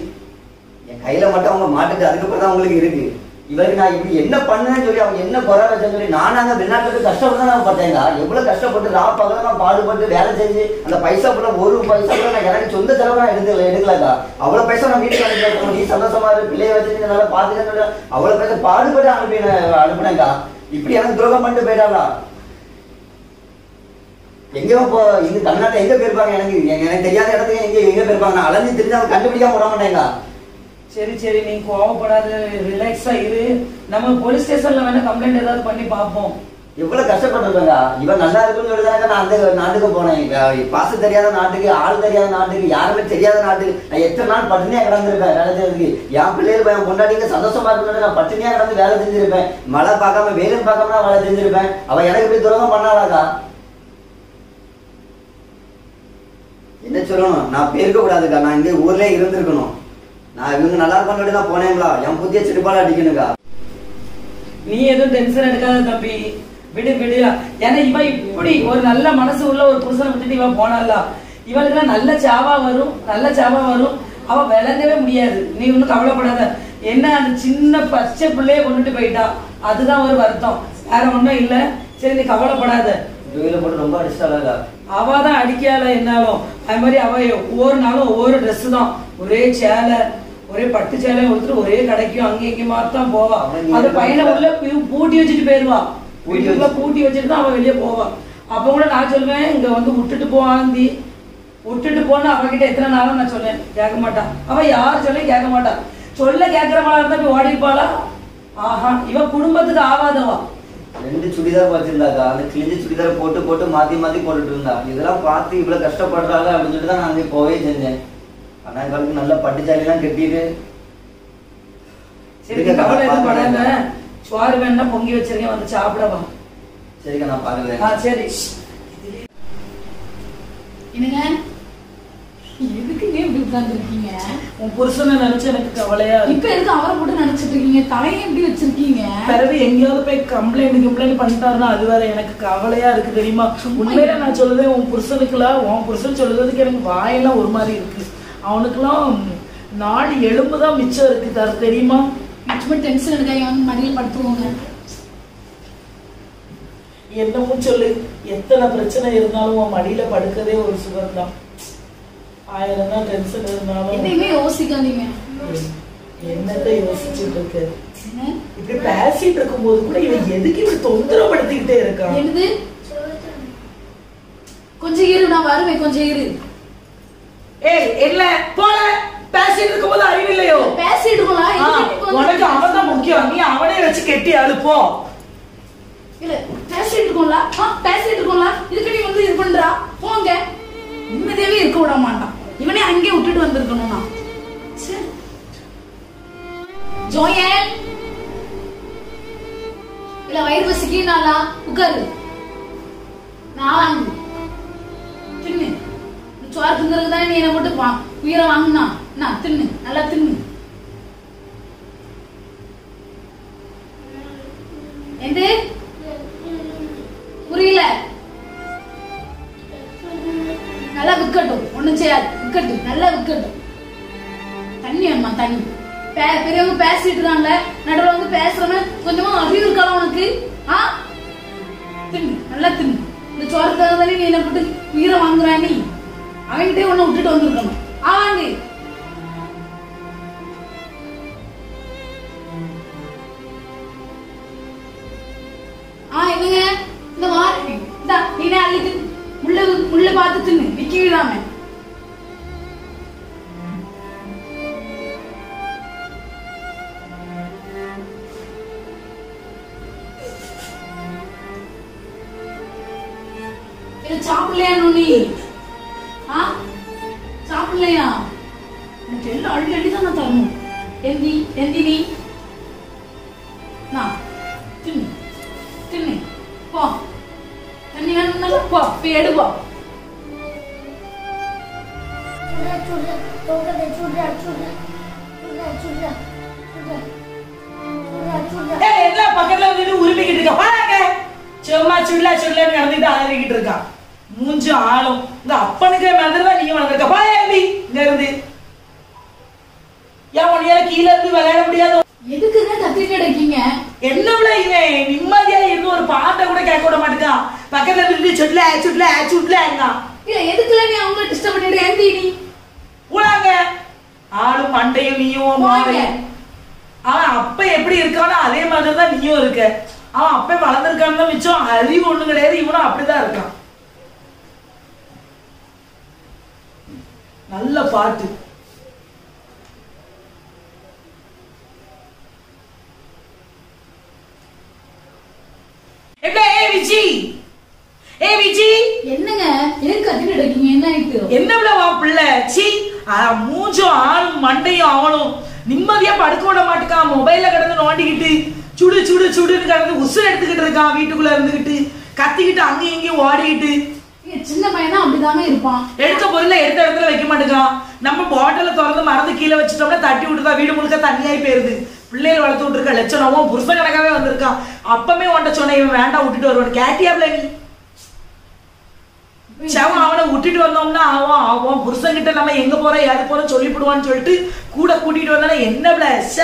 என் கையில மட்டும் அவங்க மாட்டுக்கு. அதுக்கப்புறம் தான் உங்களுக்கு இருக்கு. இவருக்கு நான் இப்படி என்ன பண்ணேன்னு சொல்லி அவங்க என்ன குறை வச்சேன்னு சொல்லி நானாங்க வெளிநாட்டுக்கு கஷ்டப்பட்டு நான் பார்த்தேங்க. எவ்வளவு கஷ்டப்பட்டு ராப்பகல நான் பாடுபட்டு வேலை செஞ்சு அந்த பைசா கூட ஒரு பைசா கூட நான் எனக்கு சொந்த செலவு நான் எடுக்கலக்கா. அவ்வளவு பைசா நான் வீட்டுக்கு அனுப்பி நீ சந்தோஷமா இரு, பிள்ளைய வச்சு நல்லா பாத்துக்க அவ்வளவு பைசா பாடுபட்டு அனுப்பினேங்கா. இப்படி எனக்கு துரோகம் பண்ணிட்டு போயிட்டாங்களா? எங்க இங்க தமிழ்நாட்டில் எங்க போயிருப்பாங்க? எனக்கு தெரியாத இடத்துக்கு எங்க போயிருப்பாங்க? நான் அலைஞ்சு தெரிஞ்சு அவங்க கண்டுபிடிக்காம விட மாட்டேங்க. சரி நீ கோவப்படாத, ரிலாக்ஸா இரு. நம்ம போலீஸ் ஸ்டேஷன்ல வேணா கம்ப்ளைண்ட் ஏதாவது பண்ணி பார்ப்போம். எவ்வளவு கஷ்டப்பட்டிருக்கேங்க. இவன் நல்லா இருக்குன்னு சொல்லிதானே நான் அந்த நாட்டுக்கு போனேன். பாசம் தெரியாத நாட்டுக்கு, ஆள் தெரியாத நாட்டுக்கு, யாருமே தெரியாத நாட்டுக்கு நான் எத்தனை நாள் பட்டினியா கிடந்திருப்பேன் வேலை செய்யறதுக்கு. என் பிள்ளைகள் என் கொண்டாடிங்க சந்தோஷமா இருக்கணும் நான் பட்டினியா கிடந்து வேலை செஞ்சிருப்பேன். மழை பார்க்காம வெயிலும் பார்க்காம நான் வேலை செஞ்சிருப்பேன். அவன் எனக்கு இப்படி துரோகம் பண்ணாளாக்கா? என்ன சொல்லணும்? நான் போயிருக்க கூடாதுக்கா. நான் இங்கே ஊர்லயே இருந்திருக்கணும். நான் இவங்க நல்லா இருப்பான்னு தான் போனேங்களா? என் புத்திய சிறுபால அடிக்கணுங்க. நீ எதுவும் டென்ஷன் எடுக்காத தம்பி, விடு. ஏன்னா இவன் இப்படி ஒரு நல்ல மனசு உள்ள ஒரு புருஷனை விட்டுட்டு இவன் போனால இவளுக்கு நல்ல சாவா வரும். அவ விளங்கவே முடியாது. நீ ஒன்னும் கவலைப்படாத. என்ன அந்த சின்ன பச்சை பிள்ளைய கொண்டுட்டு போயிட்டா, அதுதான் ஒரு வருத்தம், வேற ஒன்றும் இல்லை. சரி நீ கவலைப்படாத. ரொம்ப அடிச்சாளா? அவதான் அடிக்கால என்னாலும். அது மாதிரி அவ ஒவ்வொரு நாளும் ஒவ்வொரு ட்ரெஸ் தான், ஒரே சேலை, ஒரே பட்டு சேலை ஒருத்தர் ஒரே கடைக்கும் அங்கே இங்கே மாத்தான் போவா. அந்த பையனை உள்ள பூட்டி வச்சுட்டு போயிருவா. வீட்டுக்குள்ள பூட்டி வச்சுட்டு தான் அவன் வெளியே போவான். அப்ப கூட நான் சொல்லுவேன், இங்க வந்து விட்டுட்டு போவாந்தி, விட்டுட்டு போன அவகிட்ட எத்தனை நாளும் நான் சொல்லேன், கேட்க மாட்டான். அவ யார் சொல்ல கேட்க மாட்டான். சொல்ல கேட்கறவளா இருந்தா போய் ஓடிப்பாளா? ஆஹா, இவ குடும்பத்துக்கு ஆவாதவா. 2 சுடிதார் வச்சிருந்தாக்கா, அந்த கிழிஞ்ச சுடிதார் போட்டு போட்டு மாத்தி மாத்தி போட்டுட்டு இருந்தா. இதெல்லாம் பார்த்து இவ்வளவு கஷ்டப்படுறாங்க அப்படின்னு சொல்லிட்டு தான் நான் அங்கே போவே செஞ்சேன். ஆனா எங்களுக்கு நல்ல பட்டுச்சாலிலாம் கட்டிட்டு சரிக்கா, கவலை எதுவும் படாத. சோறு வேணா பொங்கி வச்சிருக்கேன், வந்து சாப்பிடவா. சரிக்கா, நான் பாக்குறேன். சரி. என்னங்க எதுக்குங்க இப்படி உட்கார்ந்துருக்கீங்க? உன் புருஷனை நினைச்சு எனக்கு கவலையா இருக்கு. இப்ப எதுக்கு அவரை போட்டு நினைச்சிட்டு இருக்கீங்க? தலையை எப்படி வச்சிருக்கீங்க? பிறகு எங்கேயாவது போய் கம்ப்ளைண்ட் பண்ணிட்டாருன்னா அது வேற எனக்கு கவலையா இருக்கு தெரியுமா? உண்மையில நான் சொல்லுவேன், உன் புருஷனுக்குலாம் உன் புருஷன் சொல்றதுக்கு எனக்கு வாயெல்லாம் ஒரு மாதிரி இருக்கு. அவனுக்குலாம் 4 எலும்புதான் மிச்சம் இருக்கு தர தெரியுமா? சும்மா டென்ஷன் எடுக்காங்க, வந்து மடியில் படுத்துவோங்க. என்னமோ சொல்லு, எத்தனை பிரச்சனை இருந்தாலும் உன் மடியில படுக்கதே ஒரு சுகம் தான். 1000 தான் டென்ஷன் இருந்தாலும் எதையுமே யோசிக்காதீங்க. என்னத்தை யோசிச்சுட்டு இருக்க? இப்படி பேசிட்டு இருக்கும் போது கூட இவன் எதுக்கு இப்படி தொந்தரவுப்படுத்திக்கிட்டே இருக்கான்? என்னது? கொஞ்சம் இரு, நான் வருவேன், கொஞ்சம் இரு. ஏய், இல்ல போல பேசிட்டு இருக்கும் போது அறிவில்லையோ? பேசிட்டு இருக்கலாம். உனக்கு அவன் தான் முக்கியம், நீ அவனே வச்சு கெட்டி அழுப்போ. இல்ல பேசிட்டு இருக்கோம்ல, பேசிட்டு இருக்கோம்ல, இதுக்கு நீ வந்து இது பண்றா? போங்க, நிம்மதியாவே இருக்க விட மாட்டான். இவனே அங்கே விட்டுட்டு வந்திருக்கணும். நான் ஜோயல் இல்ல வயிறு பசிக்குனாலா உட்காரு. நான் தின்னு, சோறு திங்கிறதுக்கு தான் நீ என்ன போட்டு உயிரை வாங்கினா. நான் தின்னு, நல்லா தின்னு. எது புரியல? நல்லா விக்கட்டும், ஒண்ணும் செய்யாது, விக்கட்டும், நல்லா விக்கட்டும். தண்ணி வேணுமா? தண்ணி. பெரியவங்க பேசிட்டு இருக்காங்க, நடுவில் வந்து பேசுறவன் கொஞ்சமா அறிவு இருக்கலாம் உனக்கு? தின்னு, நல்லா தின்னு. இந்த சோறுக்காக தானே நீ என்ன போட்டு உயிரை வாங்குற? நீ அவன்கிட்டே ஒண்ணு விட்டுட்டு வந்திருக்கணும். வாங்க. என்னங்க இந்த வாரம் நீனே அள்ளி முள்ள பார்த்து தின்னு, விக்கி விடாம. சாப்பிடலையா நீ? சாப்பிடலையா? எனக்கு எல்லாம் அள்ளி அள்ளி தான் நான் தரணும். எந்தி நீ தின்னு தின்னு. போ, தண்ணி வேணும்னால போ, போய் எடுப்பா. எல்லாம் பக்கத்துல வந்து உருமிக்கிட்டு இருக்க பாருங்க. சும்மா சுள்ள சுள்ளன்னு நடந்துட்டு அலறிக்கிட்டு இருக்கான். மூஞ்சு ஆளும் இந்த அப்பனுக்கு மாதிரிதான் நீ வளர்ந்துருக்க. பாயி இங்க இருந்து ஏன் உன்னையால கீழே இருந்து விளையாட முடியாது? எதுக்குங்க கத்திட்டு இருக்கீங்க? என்னவில இவன் நிம்மதியா இருந்து ஒரு பாட்டை கூட கேட்க விட மாட்டேங்கான். பக்கத்துல இருந்து சுட்ல சுட்ல சுட்லங்க. இல்ல எதுக்குல நீ அவங்கள டிஸ்டர்ப் பண்ணிட்டு ஏந்தி நீ போலாங்க. ஆளும் மண்டையும் நீயும் மாவையும். அவன் அப்ப எப்படி இருக்கானோ அதே மாதிரிதான் நீயும் இருக்க. அவன் அப்ப வளர்ந்துருக்கான்னு தான் மிச்சம். அறிவு ஒண்ணு கிடையாது. இவனும் அப்படிதான் இருக்கான். நல்ல பாட்டு. என்னங்க எதுக்கு கத்திட்டு இருக்கீங்க? என்ன ஆயிட்டு? என்ன வா பிள்ளை? சீ, மூஞ்சும் ஆளும் மண்டையும் அவனும் நிம்மதியா படுக்க விட மாட்டேக்கான். மொபைல்ல கிடந்து நோண்டிக்கிட்டு சுடு சுடு சுடுன்னு கிடந்து உசுறு எடுத்துக்கிட்டு இருக்கான். வீட்டுக்குள்ள இருந்துகிட்டு கத்திக்கிட்டு அங்கேயும் இங்கேயும் ஓடிக்கிட்டு. சின்ன பையனா அப்படிதானே இருப்பான். எடுத்த பொருளை எடுத்த இடத்துல வைக்க மாட்டேங்கான். நம்ம பாட்டில திறந்து மறந்து கீழே வச்சுட்டோம்னா தட்டி விட்டுதான் வீடு முழுக்க தண்ணியாய் போயிருது. பிள்ளைகள் வளர்த்து விட்டுருக்க லட்சணமும் புருஷன் கணக்காவே வந்திருக்கான். அப்பமே உன்ட்ட சொன்ன இவன் வேண்டாம் விட்டுட்டு வருவான். கேட்டியாப்ல நீ? சவன் அவனை விட்டுட்டு வந்தோம்னா அவன் புருஷன் கிட்ட நம்ம எங்க போறோம் ஏது போறோம் சொல்லிவிடுவான்னு சொல்லிட்டு கூட கூட்டிட்டு வந்தா என்ன பிளஸ்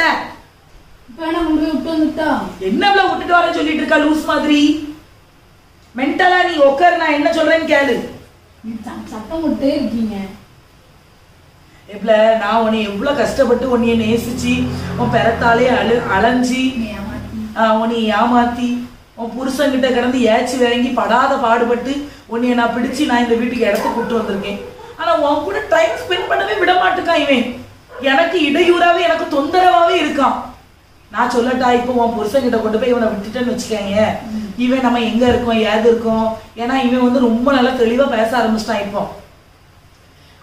என்ன விட்டுட்டு வர சொல்லிட்டு இருக்கா லூஸ் மாதிரி. மென்டலா நீ உட்காரு, நான் என்ன சொல்றேன்னு கேளு. சத்தம் விட்டே இருக்கீங்க. எப்பல நான் உன்னை எவ்வளவு கஷ்டப்பட்டு உன்னைய நேசிச்சு உன் பெறத்தாலே அலைஞ்சி உன்னை ஏமாத்தி உன் புருஷன் கிட்ட கிடந்து ஏச்சு வாங்கி படாத பாடுபட்டு உன்னைய நான் பிடிச்சு நான் இந்த வீட்டுக்கு இடத்த கூட்டு வந்திருக்கேன். ஆனா உன் கூட டைம் ஸ்பெண்ட் பண்ணவே விட மாட்டேக்கான் இவன். எனக்கு இடையூறாவே எனக்கு தொந்தரவாவே இருக்கான். நான் சொல்லட்டா, இப்போ உன் புருஷன் கிட்ட கொண்டு போய் இவனை விட்டுட்டேன்னு வச்சுக்கோங்க, இவன் நம்ம எங்க இருக்கோம் ஏது இருக்கோம், ஏன்னா இவன் வந்து ரொம்ப நல்லா தெளிவா பேச ஆரம்பிச்சிட்டான் இப்போ.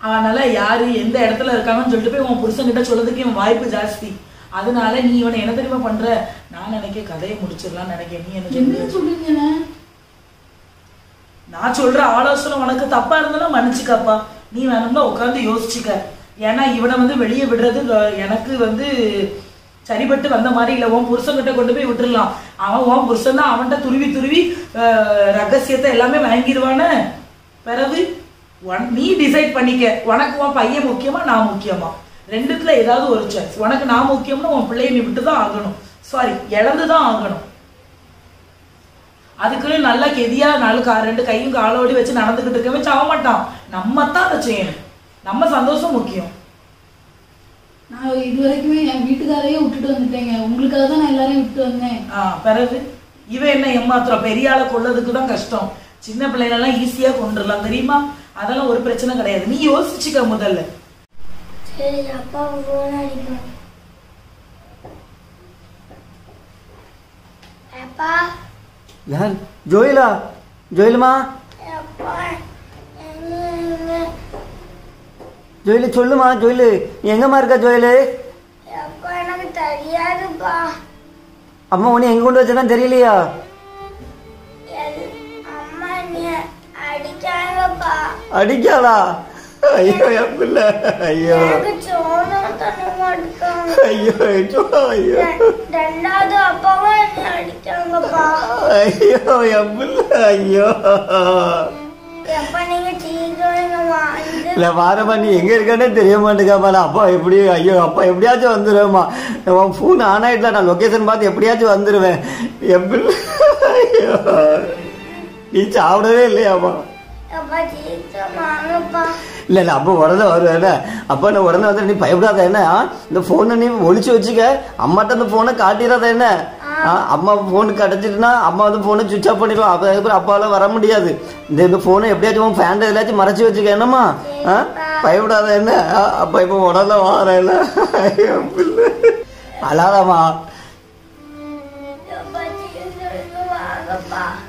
அதனால யாரு எந்த இடத்துல இருக்காங்கன்னு சொல்லிட்டு போய் உன் புருஷன் கிட்ட சொல்றதுக்கு இவன் வாய்ப்பு ஜாஸ்தி. அதனால நீ இவனை என்ன தெரியுமா பண்ற, நான் நினைக்க கதையை முடிச்சிடலாம் நினைக்க. நீ என்ன சொல்றீங்க? நான் சொல்ற ஆலோசனை உனக்கு தப்பா இருந்தாலும் மன்னிச்சுக்கப்பா, நீ வேணும்னா உட்காந்து யோசிச்சுக்க. ஏன்னா இவனை வந்து வெளியே விடுறது எனக்கு வந்து சரிபட்டு வந்த மாதிரி இல்லை. உன் புருஷன் கிட்ட கொண்டு போய் விட்டுடலாம், அவன் உன் புருஷன் தான், அவன்கிட்ட துருவி துருவி ரகசியத்தை எல்லாமே வாங்கிடுவானே. பிறகு நீ டிசைட் பண்ணிக்க, உனக்கு உன் பையன் முக்கியமா நான் முக்கியமா, ரெண்டுத்துல ஏதாவது ஒரு சாய்ஸ். உனக்கு நான் முக்கியம்னா உன் பிள்ளைய நீ விட்டுதான் ஆகணும், சாரி இழந்துதான் ஆகணும். அதுக்குன்னு நல்லா கெதியா ரெண்டு கையும் காலோடி வச்சு நடந்துகிட்டு இருக்கவே சாக மாட்டான். நம்ம தான் அதை செய்யணும், நம்ம சந்தோஷம் முக்கியம். நான் இது வரைக்குமே என் வீட்டுக்காரையே விட்டுட்டு வந்துட்டேங்க, உங்களுக்காக தான் நான் எல்லாரையும் விட்டு வந்தேன். பிறகு இவன் என்ன ஏமாத்துறோம், பெரிய ஆளை கொள்ளதுக்கு தான் கஷ்டம், சின்ன பிள்ளைகளெல்லாம் ஈஸியா கொண்டுடலாம் தெரியுமா, அதெல்லாம் ஒரு பிரச்சனை கிடையாது. நீ யோசிச்சுக்க முதல்ல. சரி அப்பா போன் அடிக்கும். அப்பா யார்? ஜோயிலா? ஜோயிலுமா? அப்பா ஜோயிலு சொல்லுமா. ஜோயிலு நீ எங்கம்மா இருக்கா? ஜோயிலு அப்பா எனக்கு தெரியாதுப்பா. அம்மா உன்னை எங்க கொண்டு வச்சிருக்கான்னு தெரியலையா? அம்மா நீ அடிச்சாங்கப்பா. அடிக்காதா? ஐயோ என் பிள்ளை, ஐயோ ஐயோ ஐயோ ரெண்டாவது அப்பாவும் என்ன அடிச்சாங்கப்பா. ஐயோ என் பிள்ளை, ஐயோ. எப்ப நீங்க சீக்கிரம் வாங்க. இல்ல வாரமா, நீ எங்க இருக்கானே தெரிய மாட்டேங்காமா. அப்பா எப்படி, ஐயோ அப்பா எப்படியாச்சும் வந்துடுவேம்மா. உன் ஃபோன் ஆன் ஆயிட்டல, நான் லொகேஷன் பார்த்து எப்படியாச்சும் வந்துடுவேன். என் பிள்ளை, ஐயோ நீ சாப்பிடவே இல்லையாம்மா? அப்பா சீக்கிரம் வாங்கப்பா. இல்ல இல்ல அப்பா உடனே வருவேன். அப்பா நான் உடனே வந்து, நீ பயப்படாத என்ன, இந்த போனை நீ ஒளிச்சு வச்சுக்க, அம்மாட்ட அந்த போனை காட்டிடாத என்ன. அம்மா போனுக்கு அடைச்சிட்டுனா அம்மா வந்து போனை சுவிச் ஆஃப் பண்ணிடுவோம். அதுக்கப்புறம் அப்பாலாம் வர முடியாது. இந்த போனை எப்படியாச்சும் ஃபேன் எல்லாச்சும் மறைச்சு வச்சுக்க என்னம்மா. பயப்படாத என்ன. அப்பா இப்ப உடனே வாரேன். அழாதம்மா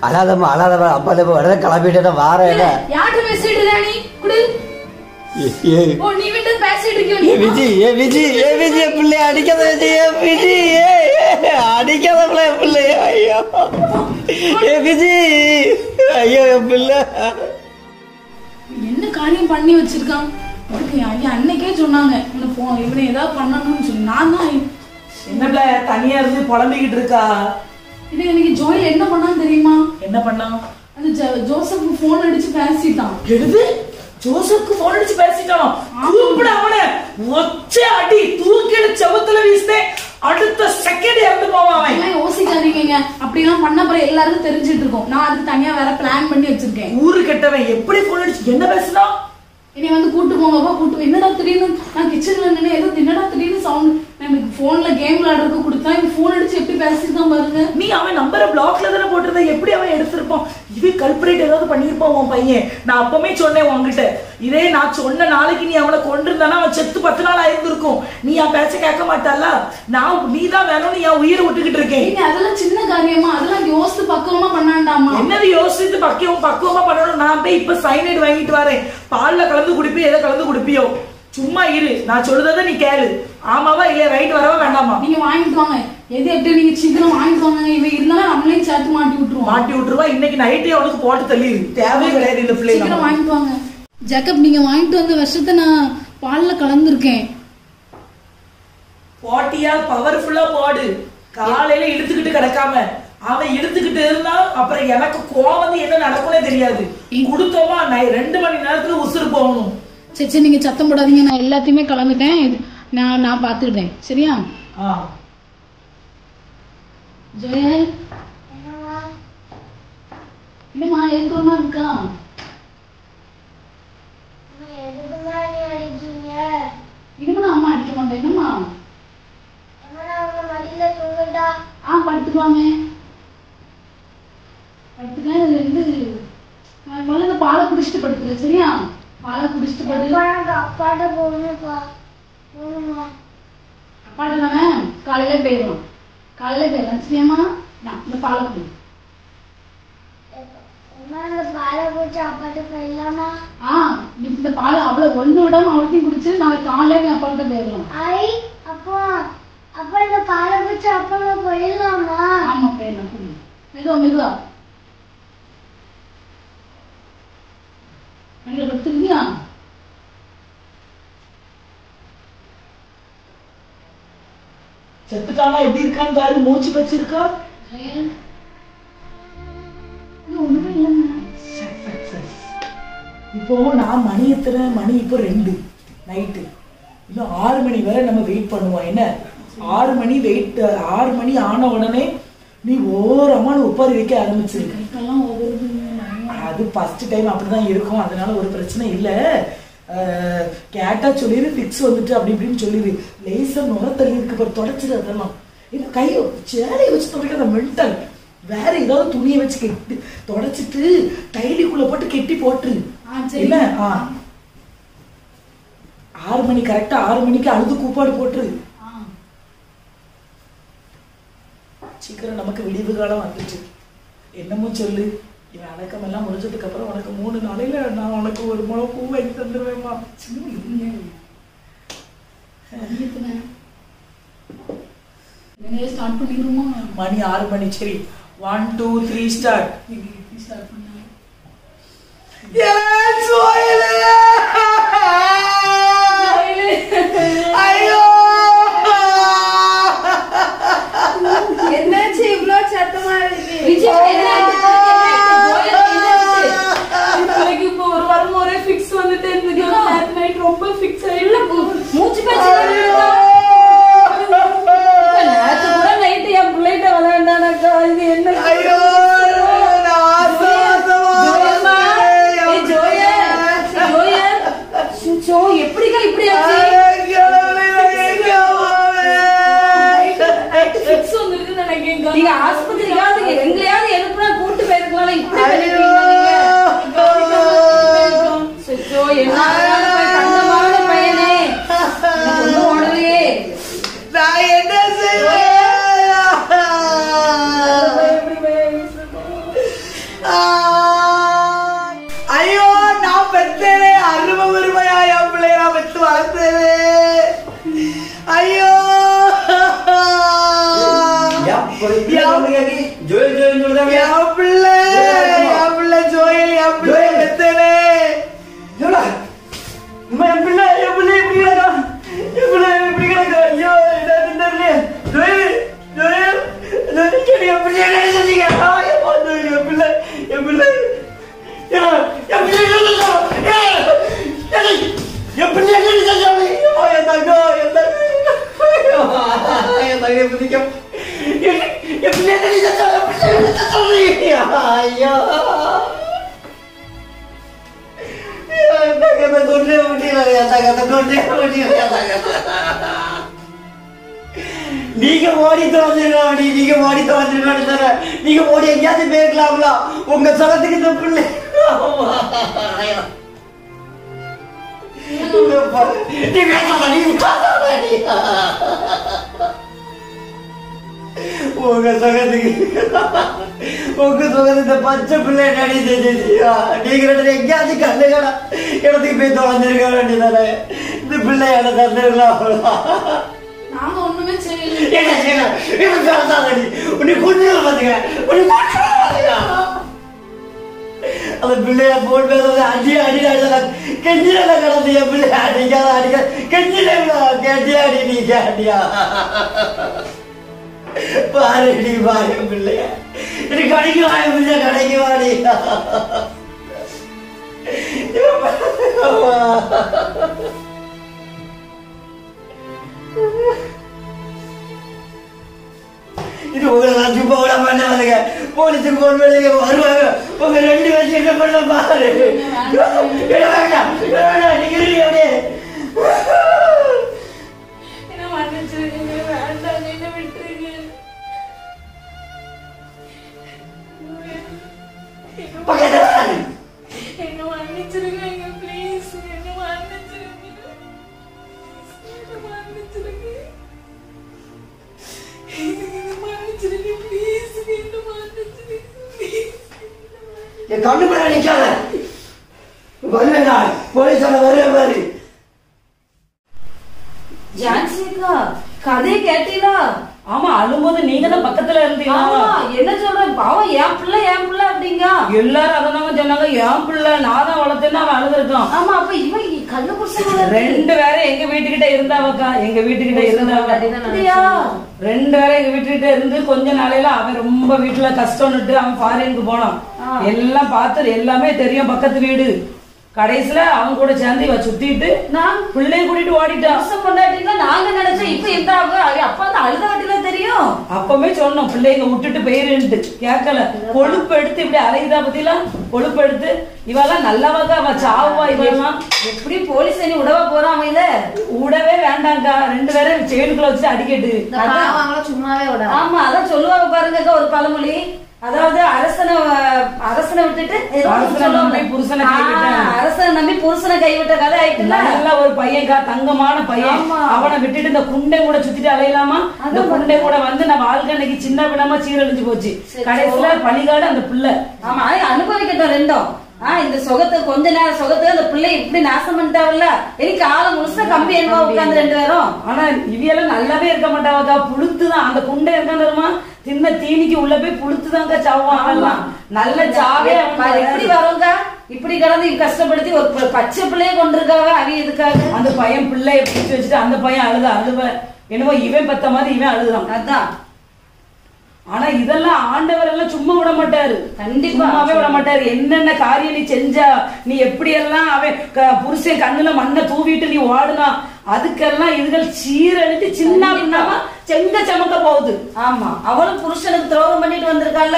அழாதம்மா அழாதம்மா. அப்பா இப்ப உடனே கிளம்பிட்டு வாரேன். யார்கிட்ட பேசிட்டு இருக்கா நீ? குடு. ஓ நீ விட்டு பேசிட்டு இருக்கியோ நீ? விஜி ஏ விஜி ஏ விஜி பிள்ளை அடிக்காத விஜி. ஏ விஜி அடிக்காத பிள்ளை. ஐயோ ஏ விஜி, ஐயோ என் பிள்ளை என்ன காரியம் பண்ணி வச்சிருக்கான். ஐயா அன்னைக்கே சொன்னாங்க இவனை ஏதாவது பண்ணணும்னு சொல்லி. நான் தான் என்ன பிள்ளை தனியா இருந்து புலம்பிக்கிட்டு இருக்கா. இது எனக்கு ஜோயில் என்ன பண்ணான்னு தெரியுமா? என்ன பண்ணா? அந்த ஜோசப் போன் அடிச்சு பேசிட்டான். எழுது ஜோசப்க்கு போன் அடிச்சு பேசிட்டான். கூப்பிட அவனை ஒச்சே அடி தூக்கில செவத்துல வீசினே, அடுத்த செகண்ட் இறந்து போவான் அவன். யோசிக்காதீங்க, அப்படிலாம் பண்ண பிறகு எல்லாருக்கும் தெரிஞ்சிட்டு இருக்கோம். நான் அதுக்கு தனியா வேற பிளான் பண்ணி வச்சிருக்கேன். ஊரு கெட்டவன் எப்படி போன் அடிச்சு என்ன பேசினா? என்னை வந்து கூட்டு போங்கப்பா கூட்டு. என்னடா திடீர்னு நான் கிச்சன்ல நின்று ஏதோ என்னடா திடீர்னு சவுண்ட், எனக்கு போன்ல கேம் விளையாடுறதுக்கு கொடுத்தா இவன் போன் அடிச்சு எப்படி பேசிருக்கான் பாருங்க. நீ அவன் நம்பரை பிளாக்ல தானே போட்டிருந்த, எப்படி அவன் எடுத்திருப்பான்? இது கல்பரேட் ஏதாவது பண்ணிருப்பான் உன் பையன். நான் அப்பவே சொன்னேன் உன்கிட்ட, இதே நான் சொன்ன நாளைக்கு நீ அவனை கொண்டிருந்தானா அவன் செத்து 10 நாள் ஆயிருந்திருக்கும். நீ என் பேச்ச கேட்க மாட்டால, நீ தான் வேணும்னு என் உயிரை விட்டுக்கிட்டு இருக்கேன். அதெல்லாம் சின்ன காரியமா, அதெல்லாம் யோசித்து பக்குவமா பண்ணாண்டாமா? என்னது யோசித்து பக்குவமா பண்ணணும்? நான் போய் இப்ப சைனைடு வாங்கிட்டு வரேன். பால்ல கலந்து குடிப்பியோ எதை கலந்து குடிப்பியோ, சும்மா இரு. நான் சொல்றத நீ கேளு. ஆமாவா இல்லையா? ரைட் வரவா வேண்டாமா? நீங்க வாங்கிட்டு வாங்க. எது எப்படி நீங்க சீக்கிரம் வாங்கிட்டு வாங்க. இவன் இருந்தாலும் நம்மளையும் சேர்த்து மாட்டி விட்டுருவா. இன்னைக்கு நைட்டே அவனுக்கு போட்டு தள்ளிடு. தேவையே கிடையாது இந்த பிள்ளை. சீக்கிரம் வாங்கிட்டு வாங்க. ஜேக்கப் நீங்க வாங்கிட்டு வந்த விஷத்தை நான் பால்ல கலந்துருக்கேன். போட்டியா பவர்ஃபுல்லா போடு. காலையில இழுத்துக்கிட்டு கிடக்காம. அவன் இழுத்துக்கிட்டு இருந்தா அப்புறம் எனக்கு கோவம் வந்து என்ன நடக்கும்னே தெரியாது. கொடுத்தோமா 2 மணி நேரத்துல உசுறு போகணும். சரி நீங்க சத்தம் போடாதீங்க, நான் எல்லாத்தையுமே கலந்துட்டேன். நான் பாத்துக்கிட்டேன் சரியா? ஜோயல் என்னம்மா எதுக்குமா இருக்கா? இனிமே அம்மா அடிக்க மாட்டேன். என்னம்மா படுத்துக்குவாங்க. முதல்ல பாலை குடிச்சிட்டு படுத்துக்க சரியா? பாலை குடிச்சிட்டு படுத்து. அப்பாட்ட போகணும்ப்பா. அப்பாட்ட தானே காலையில போயிடலாம். காலையில போயிடலாம் சரியாம்மா? நான் இந்த பாலை குடி. அந்த பாலை குடிச்சு அப்பாட்ட போயிடலாமா? இந்த பாலை அவ்வளவு ஒண்ணு விடாம அவளையும் குடிச்சு நாளைக்கு காலையில அப்பாட்ட போயிடலாம். அப்பா அப்பா இந்த பாலை குடிச்சு அப்பா போயிடலாமா? ஆமா போயிடலாம். குடி மெதுவா மெதுவா. மணியில கொடுத்துருக்கியா? செத்துட்டானா எப்படி இருக்கான்னு பாரு. மூச்சு வச்சிருக்கா. ஒண்ணுமே இல்லைங்க. இப்போ நான் மணி எத்தனை மணி? இப்போ 2 நைட்டு. இன்னும் 6 மணி வரை நம்ம வெயிட் பண்ணுவோம். என்ன 6 மணி வெயிட்? 6 மணி ஆன உடனே நீ ஓரமான உப்பாரி வைக்க ஆரம்பிச்சிருக்கு. அது ஃபர்ஸ்ட் டைம் அப்படிதான் இருக்கும். அதனால ஒரு பிரச்சனை இல்லை. கேட்டா சொல்லிடு ஃபிக்ஸ் வந்துட்டு அப்படி இப்படின்னு சொல்லிடு. லேசர் நுர தள்ளி இருக்கு பாரு, தொடச்சிடு. அதெல்லாம் இன்னும் கையை சேலையை வச்சு தொடக்க மென்டல். வேற ஏதாவது துணியை வச்சு கெட்டி தொடச்சிட்டு டைலிக்குள்ள போட்டு கெட்டி போட்டுரு. இல்ல 6 மணி கரெக்டா 6 மணிக்கு அழுது கூப்பாடு போட்டுரு. சீக்கிரம் நமக்கு விடிவு காலம் வந்துச்சு. என்னமோ சொல்லு. இவன் அடக்கம் எல்லாம் முடிஞ்சதுக்கு அப்புறம் உனக்கு 3 நாளையில நான் உனக்கு ஒரு முளை பூ வாங்கி தந்துருவேம்மா. ஸ்டார்ட் பண்ணிடுமா? மணி 6 மணி. சரி 1 2 3 ஸ்டார்ட். ஸ்டார்ட் பண்ண. ஐயோ என்னாச்சு இவ்ளோ சத்தமா இருக்கு? இப்போ ஒரு வாரம் ஒரே ஃபிக்ஸ் வந்துட்டே இருந்துச்சு. நைட் ரொம்ப ஃபிக்ஸ் ஆயிடுல. மூச்சு பேச்சு நேத்து கூட நைட் என் பிள்ளைகிட்ட விளையாண்டானாக்கா. இது என்ன? ஐயோ எப்படிக்கா இப்படி ஆச்சு? நீங்க ஆஸ்பத்திரியாவது எங்களையாவது எதுக்குனா கூட்டு போயிருக்கலாம். இப்படி தங்கமான பையனே உடலையே நான் என்ன செய்வேன்? ஐயோ நான் பெற்றேனே 60 ரூபாயா என் பிள்ளைய நான் பெற்று வளர்த்தேனே. ஐயோ என் பிள்ளை ஜோயல் என் பிள்ளை பெற்றேனே. என் பிள்ளை எப்படி கிடக்கா? என் பிள்ளை எப்படி கிடக்கா? ஐயோ என்ன ஜோயல் ஜோயல் என் பிள்ளை என் பிள்ளை என் பிள்ளை நீங்க ஓடி தோந்துருக்கா? நீங்க ஓடி தோந்துருக்கா? நீங்க ஓடி எங்கேயாவது போயிருக்கலாம்ல? உங்க சொலத்துக்கு இந்த பிள்ளை உங்க சொகத்துக்கு பச்சை பிள்ளை நடி செஞ்சியா? நீங்க எங்கேயாவது கண்ணு கடை இடத்துக்கு போய் தொலைஞ்சிருக்க வேண்டியதானே? இந்த பிள்ளை என்ன தந்துருக்கலாம்? நாங்க ஒண்ணுமே செய்யல. என்ன செய்யலாம்? உன்னை கொண்டு பாத்துக்க. அந்த பிள்ளைய போன் பேசுறது அடி அடி கெஞ்சில கிடந்து என் பிள்ளை அடிக்காத அடிக்க கெஞ்சில கேட்டியா அடி நீ கேட்டியா? பாரு நீ பாரு பிள்ளைய எனக்கு கடைக்கு வாய பிள்ளை கடைக்கு வாடி. இது உங்களை நான் சும்மா விட மாட்டேன். வந்துங்க போலீஸுக்கு போன் பண்ணி வருவாங்க. உங்க 2 பேரும் என்ன பண்ண பாரு. வேண்டாம் நீங்க அப்படியே என்ன மன்னிச்சிருங்க. வேண்டாம் என்ன விட்டுருங்க. என்ன மன்னிச்சிருங்க ப்ளீஸ். என்ன மன்னிச்சிருங்க. மன்னிச்சிருங்க ப்ளீஸ் என்ன மன்னிச்சிருங்க ப்ளீஸ் என் கண்ணு மேல நிக்காத. வருவேன் நான், போலீஸால வருவேன் பாரு. ஜான்சி அக்கா கதையை கேட்டீங்களா? ஆமா, அழும்போது நீங்க தான் பக்கத்துல இருந்தீங்களா? என்ன சொல்ற? பாவம் என் பிள்ளை அப்படிங்க எல்லாரும் அதான் சொன்னாங்க. என் பிள்ளை நான் தான் வளர்த்தேன்னு அவன் அழுதுருக்கான். ஆமா, அப்ப இவன் கள்ள புருஷன் 2 பேரும் எங்க வீட்டுக்கிட்ட இருந்தாவக்கா. எங்க வீட்டுக்கிட்ட இருந்தாவ 2 பேரும் எங்க வீட்டுக்கிட்ட இருந்து கொஞ்ச நாளையில அவன் ரொம்ப வீட்டுல கஷ்டம்னுட்டு அவன் ஃபாரினுக்கு போனான். எல்லாம் பார்த்து எல்லாமே தெரியும், பக்கத்து வீடு. கடைசியில அவங்க கூட சேர்ந்து இவ சுத்திட்டு நான் பிள்ளைய கூட்டிட்டு ஓடிட்டான். கொண்டாட்டீங்களா? நாங்க நினைச்சோம் இப்ப எந்த அப்ப அந்த அழுத வட்டில தெரியும். அப்பவே சொன்னோம் பிள்ளைங்க விட்டுட்டு போயிருன்ட்டு, கேட்கல. கொழுப்பு எடுத்து இப்படி அலையுதா பத்திலாம், கொழுப்பு எடுத்து. இவெல்லாம் நல்லவாக்கா, அவ சாவா. இவெல்லாம் எப்படி போலீஸ் நீ உடவா போறான்? இத விடவே வேண்டாங்க்கா. 2 பேரும் செயினுக்குள்ள வச்சு அடிக்கட்டு. சும்மாவே விட. ஆமா, அதான் சொல்லுவாங்க பாருங்க ஒரு பழமொழி. அதாவது அரசனை விட்டுட்டு அரசனை நம்பி புருஷனை கைவிட்ட கதை ஆயிட்டு. நல்ல ஒரு பையன்கா, தங்கமான பையன். அவனை விட்டுட்டு இந்த குண்டை கூட சுத்திட்டு அலையலாமா? இந்த குண்டை கூட வந்து நம்ம வாழ்க்கை சின்ன பின்னமா சீரழிஞ்சு போச்சு. கடைசியில பழிகாடு அந்த பிள்ளை. ஆமா, அனுபவிக்கட்டும் ரெண்டும். இந்த சொகத்தை கொஞ்ச நேரம் சொகத்தை அந்த பிள்ளை இப்படி நாசம் பண்ணிட்டாவில்ல. எனக்கு ஆளை முழுசா கம்பி என்ன உட்காந்து 2 பேரும். ஆனா இவியெல்லாம் நல்லாவே இருக்க மாட்டாவக்கா. புழுத்துதான் அந்த குண்டை இருக்கான் தெரியுமா? தின்ன தீனிக்கு உள்ள போய் புழுத்துதாங்க சாவான். நல்ல சாவே எப்படி வருங்க? இப்படி கடந்து கஷ்டப்படுத்தி ஒரு பச்சை பிள்ளைய கொண்டிருக்காங்க. அவ எதுக்காக? அந்த பையன் பிள்ளைய பிடிச்சி வச்சுட்டு அந்த பையன் அழுவ என்னவோ இவன் பத்த மாதிரி இவன் அழுதுறான். அதான். ஆனா இதெல்லாம் ஆண்டவர் எல்லாம் சும்மா விட மாட்டாரு. கண்டிப்பாவே விட மாட்டாரு. என்னென்ன காரியம் நீ செஞ்சா, நீ எப்படி எல்லாம் அவன் புருஷன் கண்ணுல மண்ணை தூவிட்டு நீ ஓடுனா, அதுக்கெல்லாம் இதுகள் சீரழித்து சின்ன பின்னமா செங்க சமக்க போகுது. ஆமா, அவளும் புருஷனுக்கு துரோகம் பண்ணிட்டு வந்திருக்கால.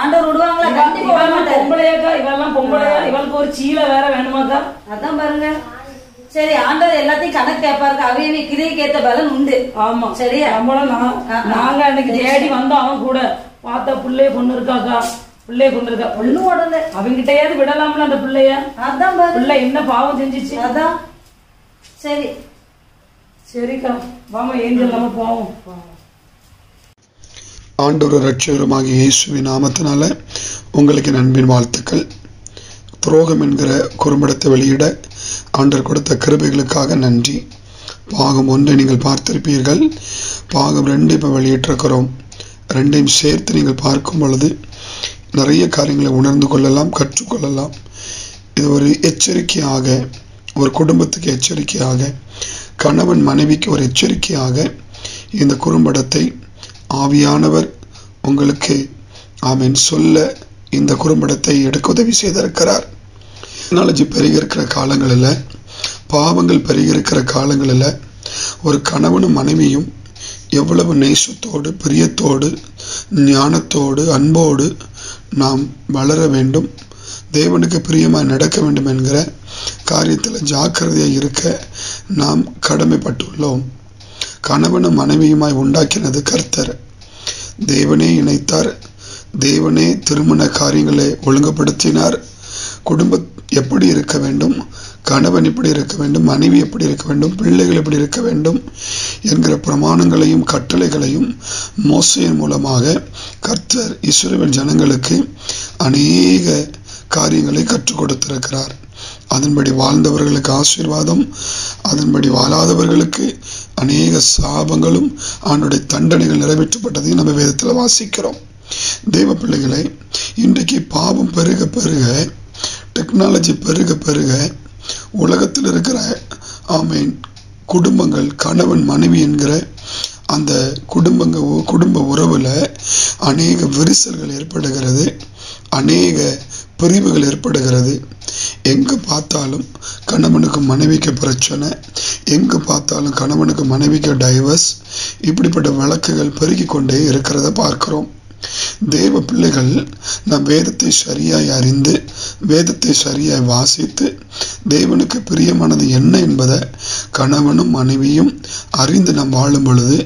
ஆண்டவர் விடுவாங்களா? கண்டிப்பா விட மாட்டாரு. பொம்பளையாக்கா இவெல்லாம் பொம்பளையா, இவளுக்கு ஒரு சீலை வேற வேணுமாக்கா? அதான் பாருங்க. சரி, ஆண்டவர் எல்லாத்தையும் கணக்கு கேட்பாரு. அவையவே கிரியைக்கு ஏத்த பலன் உண்டு. ஆமா, சரியா? நாங்க அன்னைக்கு தேடி வந்தோம். அவன் கூட பார்த்தா பிள்ளைய கொண்டு இருக்காக்கா, பிள்ளைய கொண்டு இருக்கா. ஒண்ணும் உடல. அவங்கிட்டயாவது விடலாம்ல அந்த பிள்ளைய. அதான் பிள்ளை என்ன பாவம் செஞ்சிச்சு. அதான். சரி சரிக்கா, வாமா ஏஞ்சல் நம்ம போவோம். ஆண்டவர் ரட்சகருமாகிய இயேசுவின் நாமத்தினால உங்களுக்கு அன்பின் வாழ்த்துக்கள். துரோகம் என்கிற குறும்படத்தை வெளியிட ஆண்டவர் கொடுத்த கிருபைகளுக்காக நன்றி. பாகம் 1 நீங்கள் பார்த்திருப்பீர்கள். பாகம் 2 இப்போ வெளியிட்டிருக்கிறோம். 2ஐயும் சேர்த்து நீங்கள் பார்க்கும் பொழுது நிறைய காரியங்களை உணர்ந்து கொள்ளலாம், கற்றுக்கொள்ளலாம். இது ஒரு எச்சரிக்கையாக, ஒரு குடும்பத்துக்கு எச்சரிக்கையாக, கணவன் மனைவிக்கு ஒரு எச்சரிக்கையாக இந்த குறும்படத்தை ஆவியானவர் உங்களுக்கு ஆமீன் சொல்ல இந்த குறும்படத்தை எடுக்க உதவி செய்திருக்கிறார். டெக்னாலஜி பெருகி இருக்கிற காலங்களில், பாவங்கள் பெருகி இருக்கிற காலங்களில் ஒரு கணவனும் மனைவியும் எவ்வளவு நேசத்தோடு, பிரியத்தோடு, ஞானத்தோடு, அன்போடு நாம் வளர வேண்டும், தேவனுக்கு பிரியமாக நடக்க வேண்டும் என்கிற காரியத்தில் ஜாக்கிரதையாக இருக்க நாம் கடமைப்பட்டுள்ளோம். கணவனும் மனைவியுமாய் உண்டாக்கினது கர்த்தர். தேவனே இணைத்தார், தேவனே திருமண காரியங்களை ஒழுங்குபடுத்தினார். குடும்பம் எப்படி இருக்க வேண்டும், கணவன் எப்படி இருக்க வேண்டும், மனைவி எப்படி இருக்க வேண்டும், பிள்ளைகள் எப்படி இருக்க வேண்டும் என்கிற பிரமாணங்களையும் கட்டளைகளையும் மோசேயின் மூலமாக கர்த்தர் இஸ்ரவேல் ஜனங்களுக்கு அநேக காரியங்களை கற்றுக் கொடுத்திருக்கிறார். அதன்படி வாழ்ந்தவர்களுக்கு ஆசீர்வாதம், அதன்படி வாழாதவர்களுக்கு அநேக சாபங்களும் அவனுடைய தண்டனைகள் நிறைவேற்றப்பட்டதையும் நம்ம வேதத்தில் வாசிக்கிறோம். தெய்வ பிள்ளைகளை, இன்றைக்கு பாவம் பெருக பெருக, டெக்னாலஜி பெருக பெருக, உலகத்தில் இருக்கிற ஆமீன் குடும்பங்கள், கணவன் மனைவி என்கிற அந்த குடும்ப உறவில் அநேக விரிசல்கள் ஏற்படுகிறது, அநேக பிரிவுகள் ஏற்படுகிறது. எங்கே பார்த்தாலும் கணவனுக்கு மனைவிக்கு பிரச்சனை, எங்கே பார்த்தாலும் கணவனுக்கு மனைவிக்கு டைவர்ஸ், இப்படிப்பட்ட வழக்குகள் பெருகி கொண்டே இருக்கிறத பார்க்கிறோம். தேவ பிள்ளைகள் நம் வேதத்தை சரியாய் அறிந்து, வேதத்தை சரியாய் வாசித்து, தேவனுக்கு பிரியமானது என்ன என்பதை கணவனும் மனைவியும் அறிந்து நாம் வாழும் பொழுது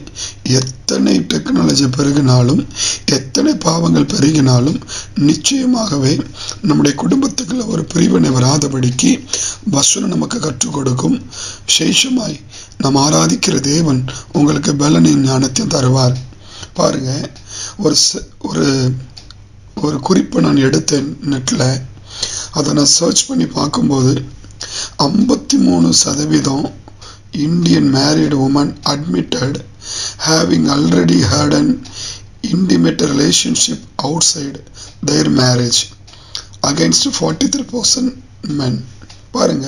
எத்தனை டெக்னாலஜி பெருகினாலும், எத்தனை பாவங்கள் பெருகினாலும் நிச்சயமாகவே நம்முடைய குடும்பத்துக்குள்ள ஒரு பிரிவினை வராதபடிக்கு வசனம் நமக்கு கற்றுக் கொடுக்கும். விசேஷமாய் நாம் ஆராதிக்கிற தேவன் உங்களுக்கு பலனின் ஞானத்தையும் தருவார். பாருங்க, ஒரு ஒரு குறிப்பை நான் எடுத்தேன் நெட்டில். அதை நான் சர்ச் பண்ணி பார்க்கும்போது 53% Indian married women admitted having already had an intimate relationship outside their marriage against 43% men. பாருங்க,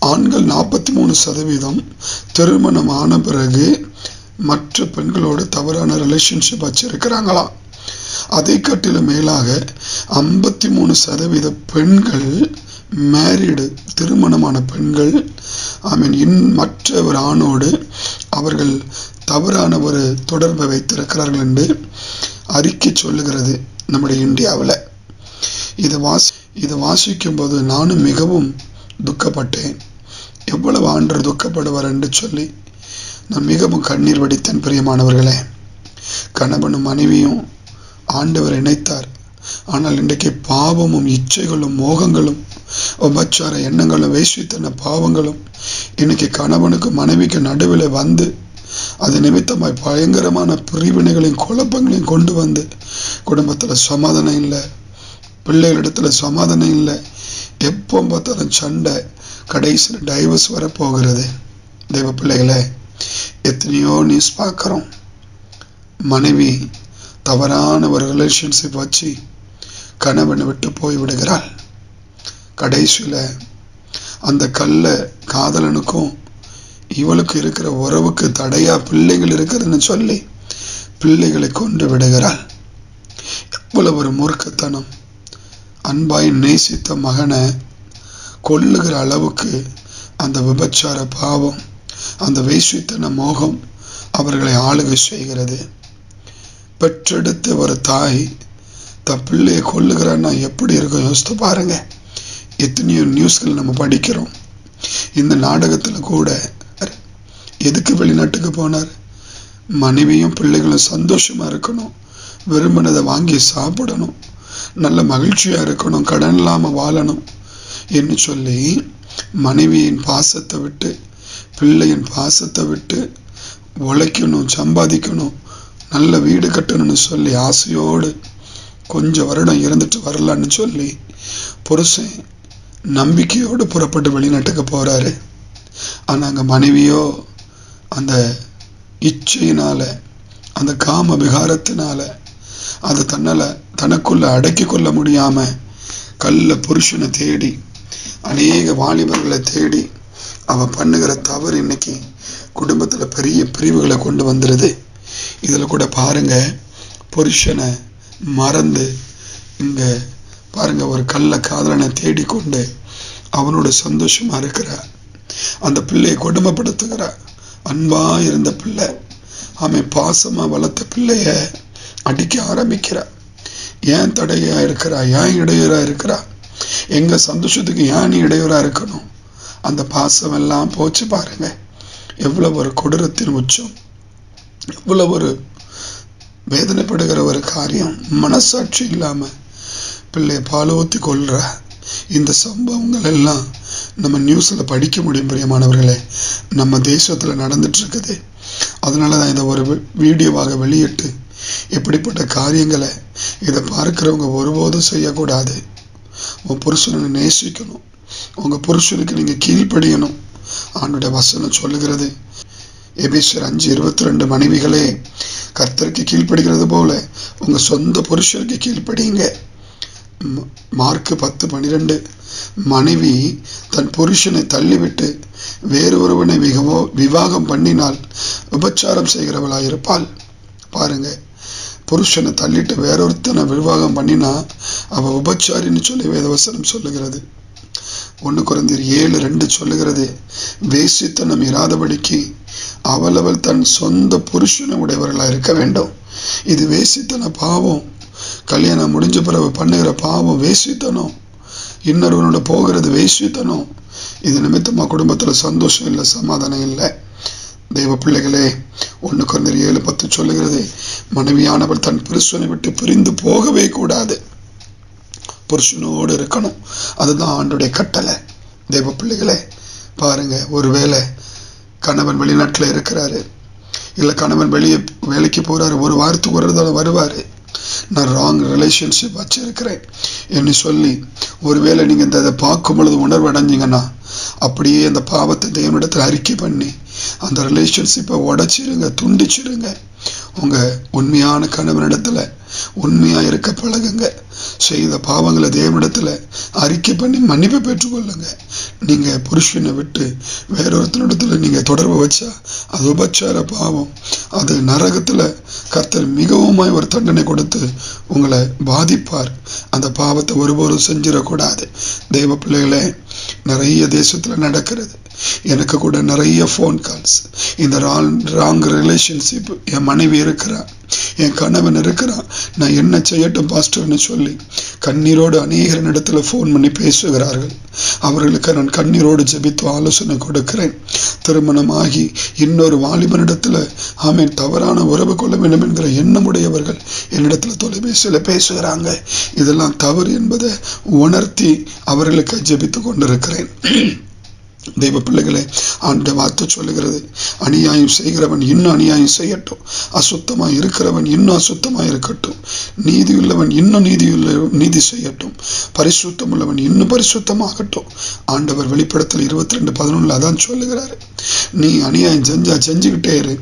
ஆண்கள் 43% திருமணமான பிறகு மற்ற பெண்களோடு தவறான ரிலேஷன்ஷிப் வச்சிருக்கிறாங்களாம். அதை காட்டிலும் மேலாக 53% பெண்கள் மேரிடு திருமணமான பெண்கள் மற்ற ஒரு ஆணோடு அவர்கள் தவறான ஒரு தொடர்பை வைத்திருக்கிறார்கள் என்று அறிக்கை சொல்லுகிறது நம்முடைய இந்தியாவில். இதை வாசிக்கும் போது நானும் மிகவும் துக்கப்பட்டேன். எவ்வளவு ஆண்டவர் துக்கப்படுவார் என்று சொல்லி நான் மிகவும் கண்ணீர் வடித்தேன். பிரியமானவர்களே, கணவனும் மனைவியும் ஆண்டவர் இணைத்தார். ஆனால் இன்றைக்கு பாவமும் இச்சைகளும் மோகங்களும் உபச்சார எண்ணங்களும் வேசித்தன பாவங்களும் இன்னைக்கு கணவனுக்கு மனைவிக்கு நடுவில் வந்து அது நிமித்தமாய் பயங்கரமான பிரிவினைகளையும் குழப்பங்களையும் கொண்டு வந்து குடும்பத்தில் சமாதானம் இல்லை, பிள்ளைகளிடத்தில் சமாதானம் இல்லை, எப்போ பார்த்தாலும் சண்டை, கடைசியில் டைவர்ஸ் வரப்போகிறது. தெய்வ பிள்ளைகளே, எத்தனையோ நியூஸ் பார்க்குறோம். மனைவி தவறான ஒரு ரிலேஷன்ஷிப் வச்சு கணவனை விட்டு போய் விடுகிறாள். கடைசியில் அந்த காதலனுக்கும் இவளுக்கு இருக்கிற உறவுக்கு தடையா பிள்ளைகள் இருக்கிறதுன்னு சொல்லி பிள்ளைகளை கொண்டு விடுகிறாள். எவ்வளவு ஒரு மூர்க்கத்தனம்! அன்பாய் நேசித்த மகனை கொல்லுகிற அளவுக்கு அந்த விபச்சார பாவம், அந்த வேசித்தன மோகம் அவர்களை ஆளுகை செய்கிறது. பெற்றெடுத்த ஒரு தாய் தன் பிள்ளையை கொல்லுகிறான்னா எப்படி இருக்கும் யோசித்து பாருங்க. எத்தனையோ நியூஸ்கள் நம்ம படிக்கிறோம். இந்த நாடகத்தில் கூட எதுக்கு வெளிநாட்டுக்கு போனார்? மனைவியும் பிள்ளைகளும் சந்தோஷமா இருக்கணும், விரும்பினதை வாங்கி சாப்பிடணும், நல்ல மகிழ்ச்சியா இருக்கணும், கடன் இல்லாமல் வாழணும் என்று சொல்லி மனைவியின் பாசத்தை விட்டு பிள்ளையின் பாசத்தை விட்டு உழைக்கணும், சம்பாதிக்கணும், நல்ல வீடு கட்டணும்னு சொல்லி ஆசையோடு கொஞ்சம் வருடம் இருந்துட்டு வரலான்னு சொல்லி புருஷன் நம்பிக்கையோடு புறப்பட்டு வெளிநாட்டுக்கு போறாரு. ஆனா அங்க மனைவியோ அந்த இச்சையினால, அந்த காம விகாரத்தினால அது தனக்குள்ள அடக்கி கொள்ள முடியாம கள்ள புருஷனை தேடி, அநேக வாலிபர்களை தேடி அவ பண்ணுகிற தவறு இன்னைக்கு குடும்பத்துல பெரிய பிரிவுகளை கொண்டு வந்துருது. இதுல கூட பாருங்க, புருஷனை மறந்து இங்க பாருங்க ஒரு கள்ள காதலனை தேடிக்கொண்டு அவனோட சந்தோஷமா இருக்கிறார். அந்த பிள்ளையை கொடுமைப்படுத்துகிறார். அன்பா இருந்த பிள்ளை, அவன் பாசமா வளர்த்த பிள்ளைய அடிக்க ஆரம்பிக்கிறார். ஏன் தடையா இருக்கிறா? ஏன் இடையூறா இருக்கிறா? எங்க சந்தோஷத்துக்கு ஏன் நீ இடையூறா இருக்கணும்? அந்த பாசம் எல்லாம் போச்சு பாருங்க. எவ்வளவு ஒரு கொடூரத்தின் உச்சம், எவ்வளவு ஒரு வேதனைப்படுகிற ஒரு காரியம். மனசாட்சி இல்லாம பிள்ளைய பாலூத்தி கொள்ற இந்த சம்பவங்கள் எல்லாம் நம்ம நியூஸ்ல படிக்க முடியும். பிரியமானவர்களே, நம்ம தேசத்துல நடந்துட்டு இருக்குது. அதனாலதான் இதை ஒரு வீடியோவாக வெளியிட்டு எப்படிப்பட்ட காரியங்களை இதை பார்க்கிறவங்க ஒருபோதும் செய்யக்கூடாது. உன் புருஷனை நேசிக்கணும், உங்க புருஷனுக்கு நீங்க கீழ்ப்படியணும். ஆண்டோட வசனம் சொல்லுகிறது, எபேசியர் 5:22, மனைவிகளே கர்த்தருக்கு கீழ்ப்படுகிறது போல உங்க சொந்த புருஷனுக்கு கீழ்ப்படியுங்க. மார்க் 10:12, மனைவி தன் புருஷனை தள்ளிவிட்டு வேறு ஒருவனை விவாகம் பண்ணினால் விபச்சாரம் செய்கிறவளாயிருப்பாள். பாருங்க, புருஷனை தள்ளிட்டு வேறொருத்தனை விவாகம் பண்ணினா அவ விபச்சாரின்னு சொல்லி வேதவசனம் சொல்லுகிறது. 1 கொரிந்தியர் 7:2 சொல்லுகிறது, வேசித்தனம் இராதபடிக்கு அவளவள் தன் சொந்த புருஷனை உடையவர்களா இருக்க வேண்டும். இது வேசித்தன பாவம். கல்யாணம் முடிஞ்ச பிறகு பண்ணுகிற பாவம் வேசித்தனம். இன்னொருவனோட போகிறது வேசித்தனம். இது நிமித்தமா குடும்பத்துல சந்தோஷம் இல்லை, சமாதானம் இல்லை. தெய்வ பிள்ளைகளே, 1 கொரிந்தியர் 7:10 சொல்லுகிறது, மனைவியானவள் தன் புருஷனை விட்டு பிரிந்து போகவே கூடாது, புருஷனோடு இருக்கணும். அதுதான் ஆண்டோடைய கட்டளை. தெய்வ பிள்ளைகளே பாருங்க, ஒருவேளை கணவன் வெளிநாட்டுல இருக்கிறாரு, இல்லை கணவன் வெளியே வேலைக்கு போகிறாரு, ஒரு வாரத்துக்கு ஒரு தடவை வருவார், நான் ராங் ரிலேஷன்ஷிப் வச்சிருக்கிறேன் என்று சொல்லி ஒருவேளை நீங்கள் இந்த பார்க்கும் பொழுது உணர்வு அடைஞ்சிங்கன்னா அப்படியே அந்த பாவத்தை தேவனிடத்தில் அறிக்கை பண்ணி அந்த ரிலேஷன்ஷிப்பை உடைச்சிருங்க, துண்டிச்சிருங்க. உங்கள் உண்மையான கணவனிடத்தில் உண்மையாக இருக்க பழகுங்க. செய்த பாவங்களை தேவனிடத்தில் அறிக்கை பண்ணி மன்னிப்பு பெற்றுக்கொள்ளுங்க. நீங்கள் புருஷனை விட்டு வேறொருத்தனிடத்தில் நீங்கள் தொடர்பு வச்சா அது உபச்சார பாவம். அது நரகத்தில் கர்த்தர் மிகவுமாய் ஒரு தண்டனை கொடுத்து உங்களை பாதிப்பார். அந்த பாவத்தை ஒருபோதும் செஞ்சிடக்கூடாது. தெய்வ பிள்ளைகளே, நிறைய தேசத்தில் நடக்கிறது. எனக்கு கூட நிறைய ஃபோன் கால்ஸ். இந்த ராங் ரிலேஷன்ஷிப், என் மனைவி இருக்கிறான், என் கணவன் இருக்கிறான், நான் என்ன செய்யட்டும் பாஸ்டர்னு சொல்லி கண்ணீரோடு அநேகரின் இடத்துல ஃபோன் பண்ணி பேசுகிறார்கள். அவர்களுக்கு நான் கண்ணீரோடு ஜெபித்து ஆலோசனை கொடுக்கிறேன். திருமணமாகி இன்னொரு வாலிபனிடத்துல ஆமேன் தவறான உறவு கொள்ள வேண்டும் என்கிற எண்ணமுடையவர்கள் என்னிடத்துல தொலைபேசியில் பேசுகிறாங்க. இதெல்லாம் தவறு என்பதை உணர்த்தி அவர்களுக்கு ஜெபித்து கொண்டிருக்கிறேன். தெய்வ பிள்ளைகளே, ஆண்டவருடைய வார்த்தை சொல்லுகிறது, அநியாயம் செய்கிறவன் இன்னும் அநியாயம் செய்யட்டும், அசுத்தமாக இருக்கிறவன் இன்னும் அசுத்தமாக இருக்கட்டும், நீதி உள்ளவன் இன்னும் நீதி செய்யட்டும், பரிசுத்தம் உள்ளவன் இன்னும் பரிசுத்தமாகட்டும். ஆண்டவர் வெளிப்படுத்தல் 22:11 அதான் சொல்லுகிறாரு. நீ அநியாயம் செஞ்சுக்கிட்டே இரு.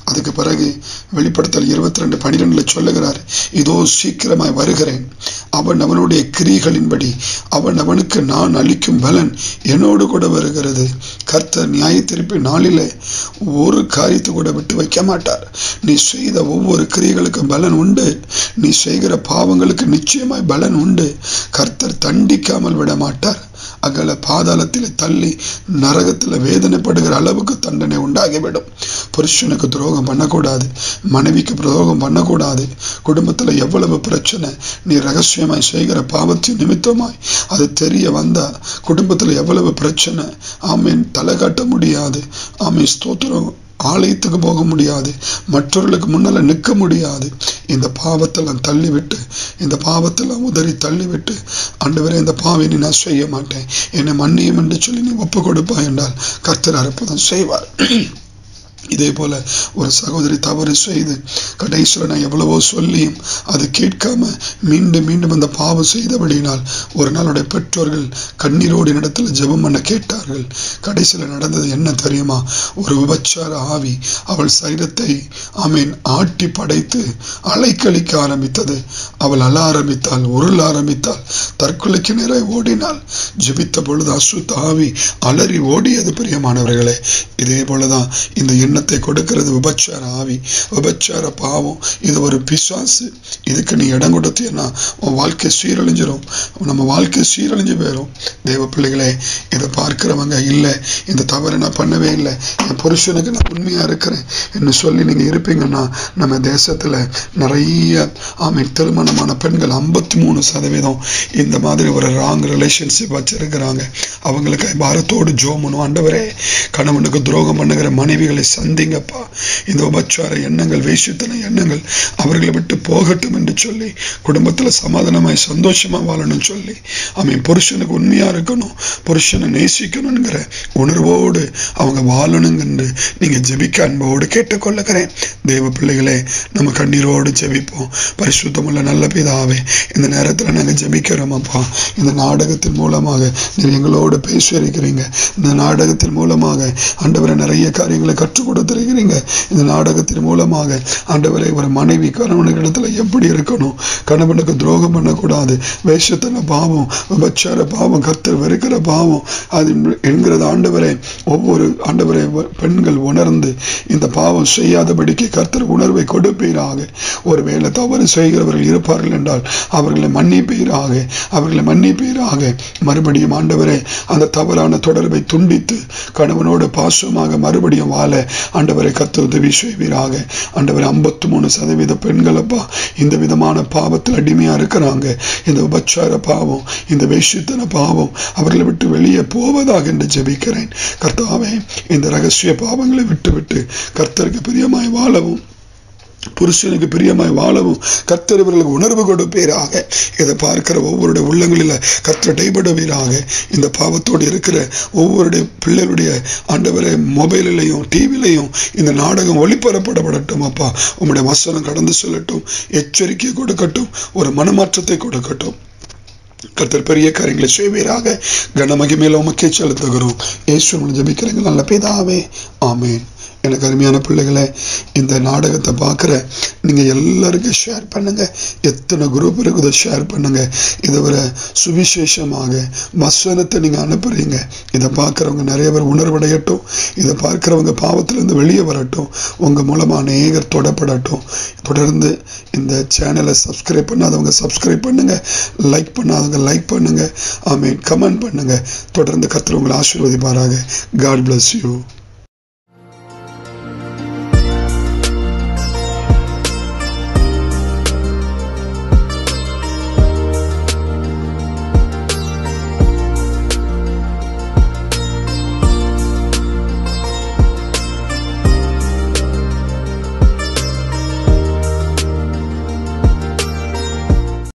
அதுக்கு பிறகு வெளிப்படுத்தல் 22:12 சொல்லுகிறாரு, இதோ சீக்கிரமாய் வருகிறேன், அவன் அவனுடைய கிரியைகளின்படி அவனுக்கு நான் அளிக்கும் பலன் என்னோடு கூட வருகிறது. கர்த்தர் நியாயத்தீர்ப்பு நாளிலே ஒரு காரியத்தை கூட விட்டு வைக்க மாட்டார். நீ செய்த ஒவ்வொரு கிரியைகளுக்கும் பலன் உண்டு. நீ செய்கிற பாவங்களுக்கு நிச்சயமாய் பலன் உண்டு. கர்த்தர் தண்டிக்காமல் விட மாட்டார். அகல பாதாளத்தில் தள்ளி நரகத்தில் வேதனைப்படுகிற அளவுக்கு தண்டனை உண்டாகிவிடும். புருஷனுக்கு துரோகம் பண்ணக்கூடாது, மனைவிக்கு துரோகம் பண்ணக்கூடாது. குடும்பத்தில் எவ்வளவு பிரச்சனை, நீ ரகசியமாய் செய்கிற பாவத்தின் நிமித்தமாய் அது தெரிய வந்தா குடும்பத்தில் எவ்வளவு பிரச்சனை. ஆமீன், தலை காட்ட முடியாது. ஆமீன், ஸ்தோத்திரம். ஆலயத்துக்கு போக முடியாது, மற்றவர்களுக்கு முன்னால நிற்க முடியாது. இந்த பாவத்தெல்லாம் தள்ளிவிட்டு, இந்த பாவத்தெல்லாம் உதறி தள்ளிவிட்டு, ஆண்டவரே இந்த பாவினை நான் செய்ய மாட்டேன், என்னை மன்னியும் என்று சொல்லி நீ ஒப்பு கொடுப்பாய் என்றால் கர்த்தர் அற்புதம் செய்வார். இதே போல ஒரு சகோதரி தவறு செய்து கடைசியில் நான் எவ்வளவோ சொல்லியும் அது கேட்காம மீண்டும் மீண்டும் அந்த பாவம் செய்தபடியினால் ஒரு நாளுடைய பெற்றோர்கள் கண்ணீரோடு இடத்துல ஜெபம் பண்ண கேட்டார்கள். கடைசியில் நடந்தது என்ன தெரியுமா? ஒரு விபச்சார ஆவி அவள் சரீரத்தை ஆமீன் ஆட்டி படைத்து அலைக்கழிக்க ஆரம்பித்தது. அவள் அழ ஆரம்பித்தாள், உருள ஆரம்பித்தாள், தற்கொலைக்கு நேராக ஓடினாள். ஜெபித்த பொழுது அசுத்த ஆவி அலறி ஓடியது. பிரியமானவர்களே, இதே போலதான் இந்த எண்ணத்தை கொடுக்கிறது விபச்சார ஆவி, விபச்சார பாவம். இது ஒரு பிசாசு. இதுக்கு நீ இடம் கொடுத்தீன்னா உன் வாழ்க்கை சீரழிஞ்சிடும், நம்ம வாழ்க்கை சீரழிஞ்சு போயிடும். தேவ பிள்ளைகளே, இதை பார்க்கிறவங்க இல்லை இந்த தவறு நான் பண்ணவே இல்லை, என் புருஷனுக்கு நான் உண்மையா இருக்கிறேன் என்று சொல்லி நீங்க இருப்பீங்கன்னா நம்ம தேசத்துல நிறைய ஆமீன் திருமணமான பெண்கள் 53% இந்த மாதிரி ஒரு ராங் ரிலேஷன்ஷிப் வச்சிருக்கிறாங்க. அவங்களுக்கு பாரத்தோடு ஜோமனும், ஆண்டவரே கணவனுக்கு துரோகம் பண்ணுகிற மனைவிகளை சந்திங்கப்பா, இந்த உபச்சார எண்ணங்கள், வேசித்தன எண்ணங்கள் அவர்களை விட்டு போகட்டும் என்று சொல்லி குடும்பத்தில் சமாதானமாய் சந்தோஷமா வாழணும் சொல்லி அவன் புருஷனுக்கு உண்மையா இருக்கணும், புருஷனை நேசிக்கணுங்கிற உணர்வோடு அவங்க வாழணுங்கன்று நீங்க ஜெபிக்க அன்போடு கேட்டுக்கொள்ளுகிறேன். தேவ பிள்ளைகளே, நம்ம கண்ணீரோடு ஜெபிப்போம். பரிசுத்தமுள்ள நல்ல பிதாவே, இந்த நேரத்தில் நாங்கள் ஜெபிக்கிறோம் அப்பா. இந்த நாடகத்தின் மூலமாக நீங்க எங்களோடு பேசியிருக்கிறீங்க. இந்த நாடகத்தின் மூலமாக ஆண்டவரை நிறைய காரியங்களை கற்றுக் கொடுத்திருக்கிறீங்க. இந்த நாடகத்தின் மூலமாக ஆண்டவரை ஒரு மனைவி கணவனுக்கு இடத்துல எப்படி இருக்கணும், கணவனுக்கு துரோகம் பண்ணக்கூடாது, வேஷத்தன பாவம், விபச்சார பாவம், கர்த்தர் வெறுக்கிற பாவம் அது என்கிறது ஆண்டவரை ஒவ்வொரு ஆண்டவரை பெண்கள் உணர்ந்து இந்த பாவம் செய்யாதபடிக்கு கர்த்தர் உணர்வை கொடுப்பீராக. ஒருவேளை தவறு செய்கிறவர்கள் இருப்பார்கள் என்றால் அவர்களை மன்னிப்பீராக, அவர்களை மன்னிப்பீராக. மறுபடியும் ஆண்டவரே அந்த தவறான தொடர்பை துண்டித்து கணவனோடு பாசமாக மறுபடியும் வாழ ஆண்டவரை கர்த்தர் உதவி செய்வீராக. ஆண்டவரை 53% பெண்கள் அப்பா இந்த விதமான பாவத்தில் அடிமையா இருக்கிறாங்க. இந்த உபச்சார பாவம், இந்த வேசித்தன பாவம் அவர்களை விட்டு வெளியே போவதாக என்று ஜெபிக்கிறேன். கர்த்தாவே, இந்த ரகசிய பாவங்களை விட்டு விட்டு கர்த்தருக்கு பிரியமாய் வாழவும் புருஷனுக்கு பிரியமாய் வாழவும் கர்த்தர் இவர்களுக்கு உணர்வு கொடுப்பீராக. இதை பார்க்கிற ஒவ்வொருடைய உள்ளங்களில் கர்த்தர் இடைபடுவீராக. இந்த பாவத்தோடு இருக்கிற ஒவ்வொருடைய பிள்ளைகளுடைய ஆண்டவரை மொபைலிலையும் டிவிலையும் இந்த நாடகம் ஒளிபரப்படப்படட்டும். அப்பா உம்முடைய வசனம் கடந்து செல்லட்டும், எச்சரிக்கை கொடுக்கட்டும், ஒரு மனமாற்றத்தை கொடுக்கட்டும். கர்த்தர் பெரிய காரியங்களை செய்வீராக. கனமகிமையில உமக்கே செலுத்துகிறோம். இயேசுவின் ஜெபிக்கிறீங்க நல்ல பிதாவே, ஆமேன். எனக்கு அருமையான பிள்ளைகளை, இந்த நாடகத்தை பார்க்குற நீங்கள் எல்லாருக்கும் ஷேர் பண்ணுங்கள். எத்தனை குரூப் இருக்குதோ ஷேர் பண்ணுங்கள். இதை ஒரு சுவிசேஷமாக வசனத்தை நீங்கள் அனுப்புகிறீங்க. இதை பார்க்குறவங்க நிறைய பேர் உணர்வடையட்டும். இதை பார்க்குறவங்க பாவத்திலேருந்து வெளியே வரட்டும். உங்கள் மூலமாக அநேகர் தொடப்படட்டும். தொடர்ந்து இந்த சேனலை சப்ஸ்கிரைப் பண்ணாதவங்க சப்ஸ்கிரைப் பண்ணுங்கள், லைக் பண்ணாதவங்க லைக் பண்ணுங்கள், ஆமீன், கமெண்ட் பண்ணுங்கள். தொடர்ந்து கர்த்தர் உங்களை ஆசீர்வதிப்பாராக. God bless you.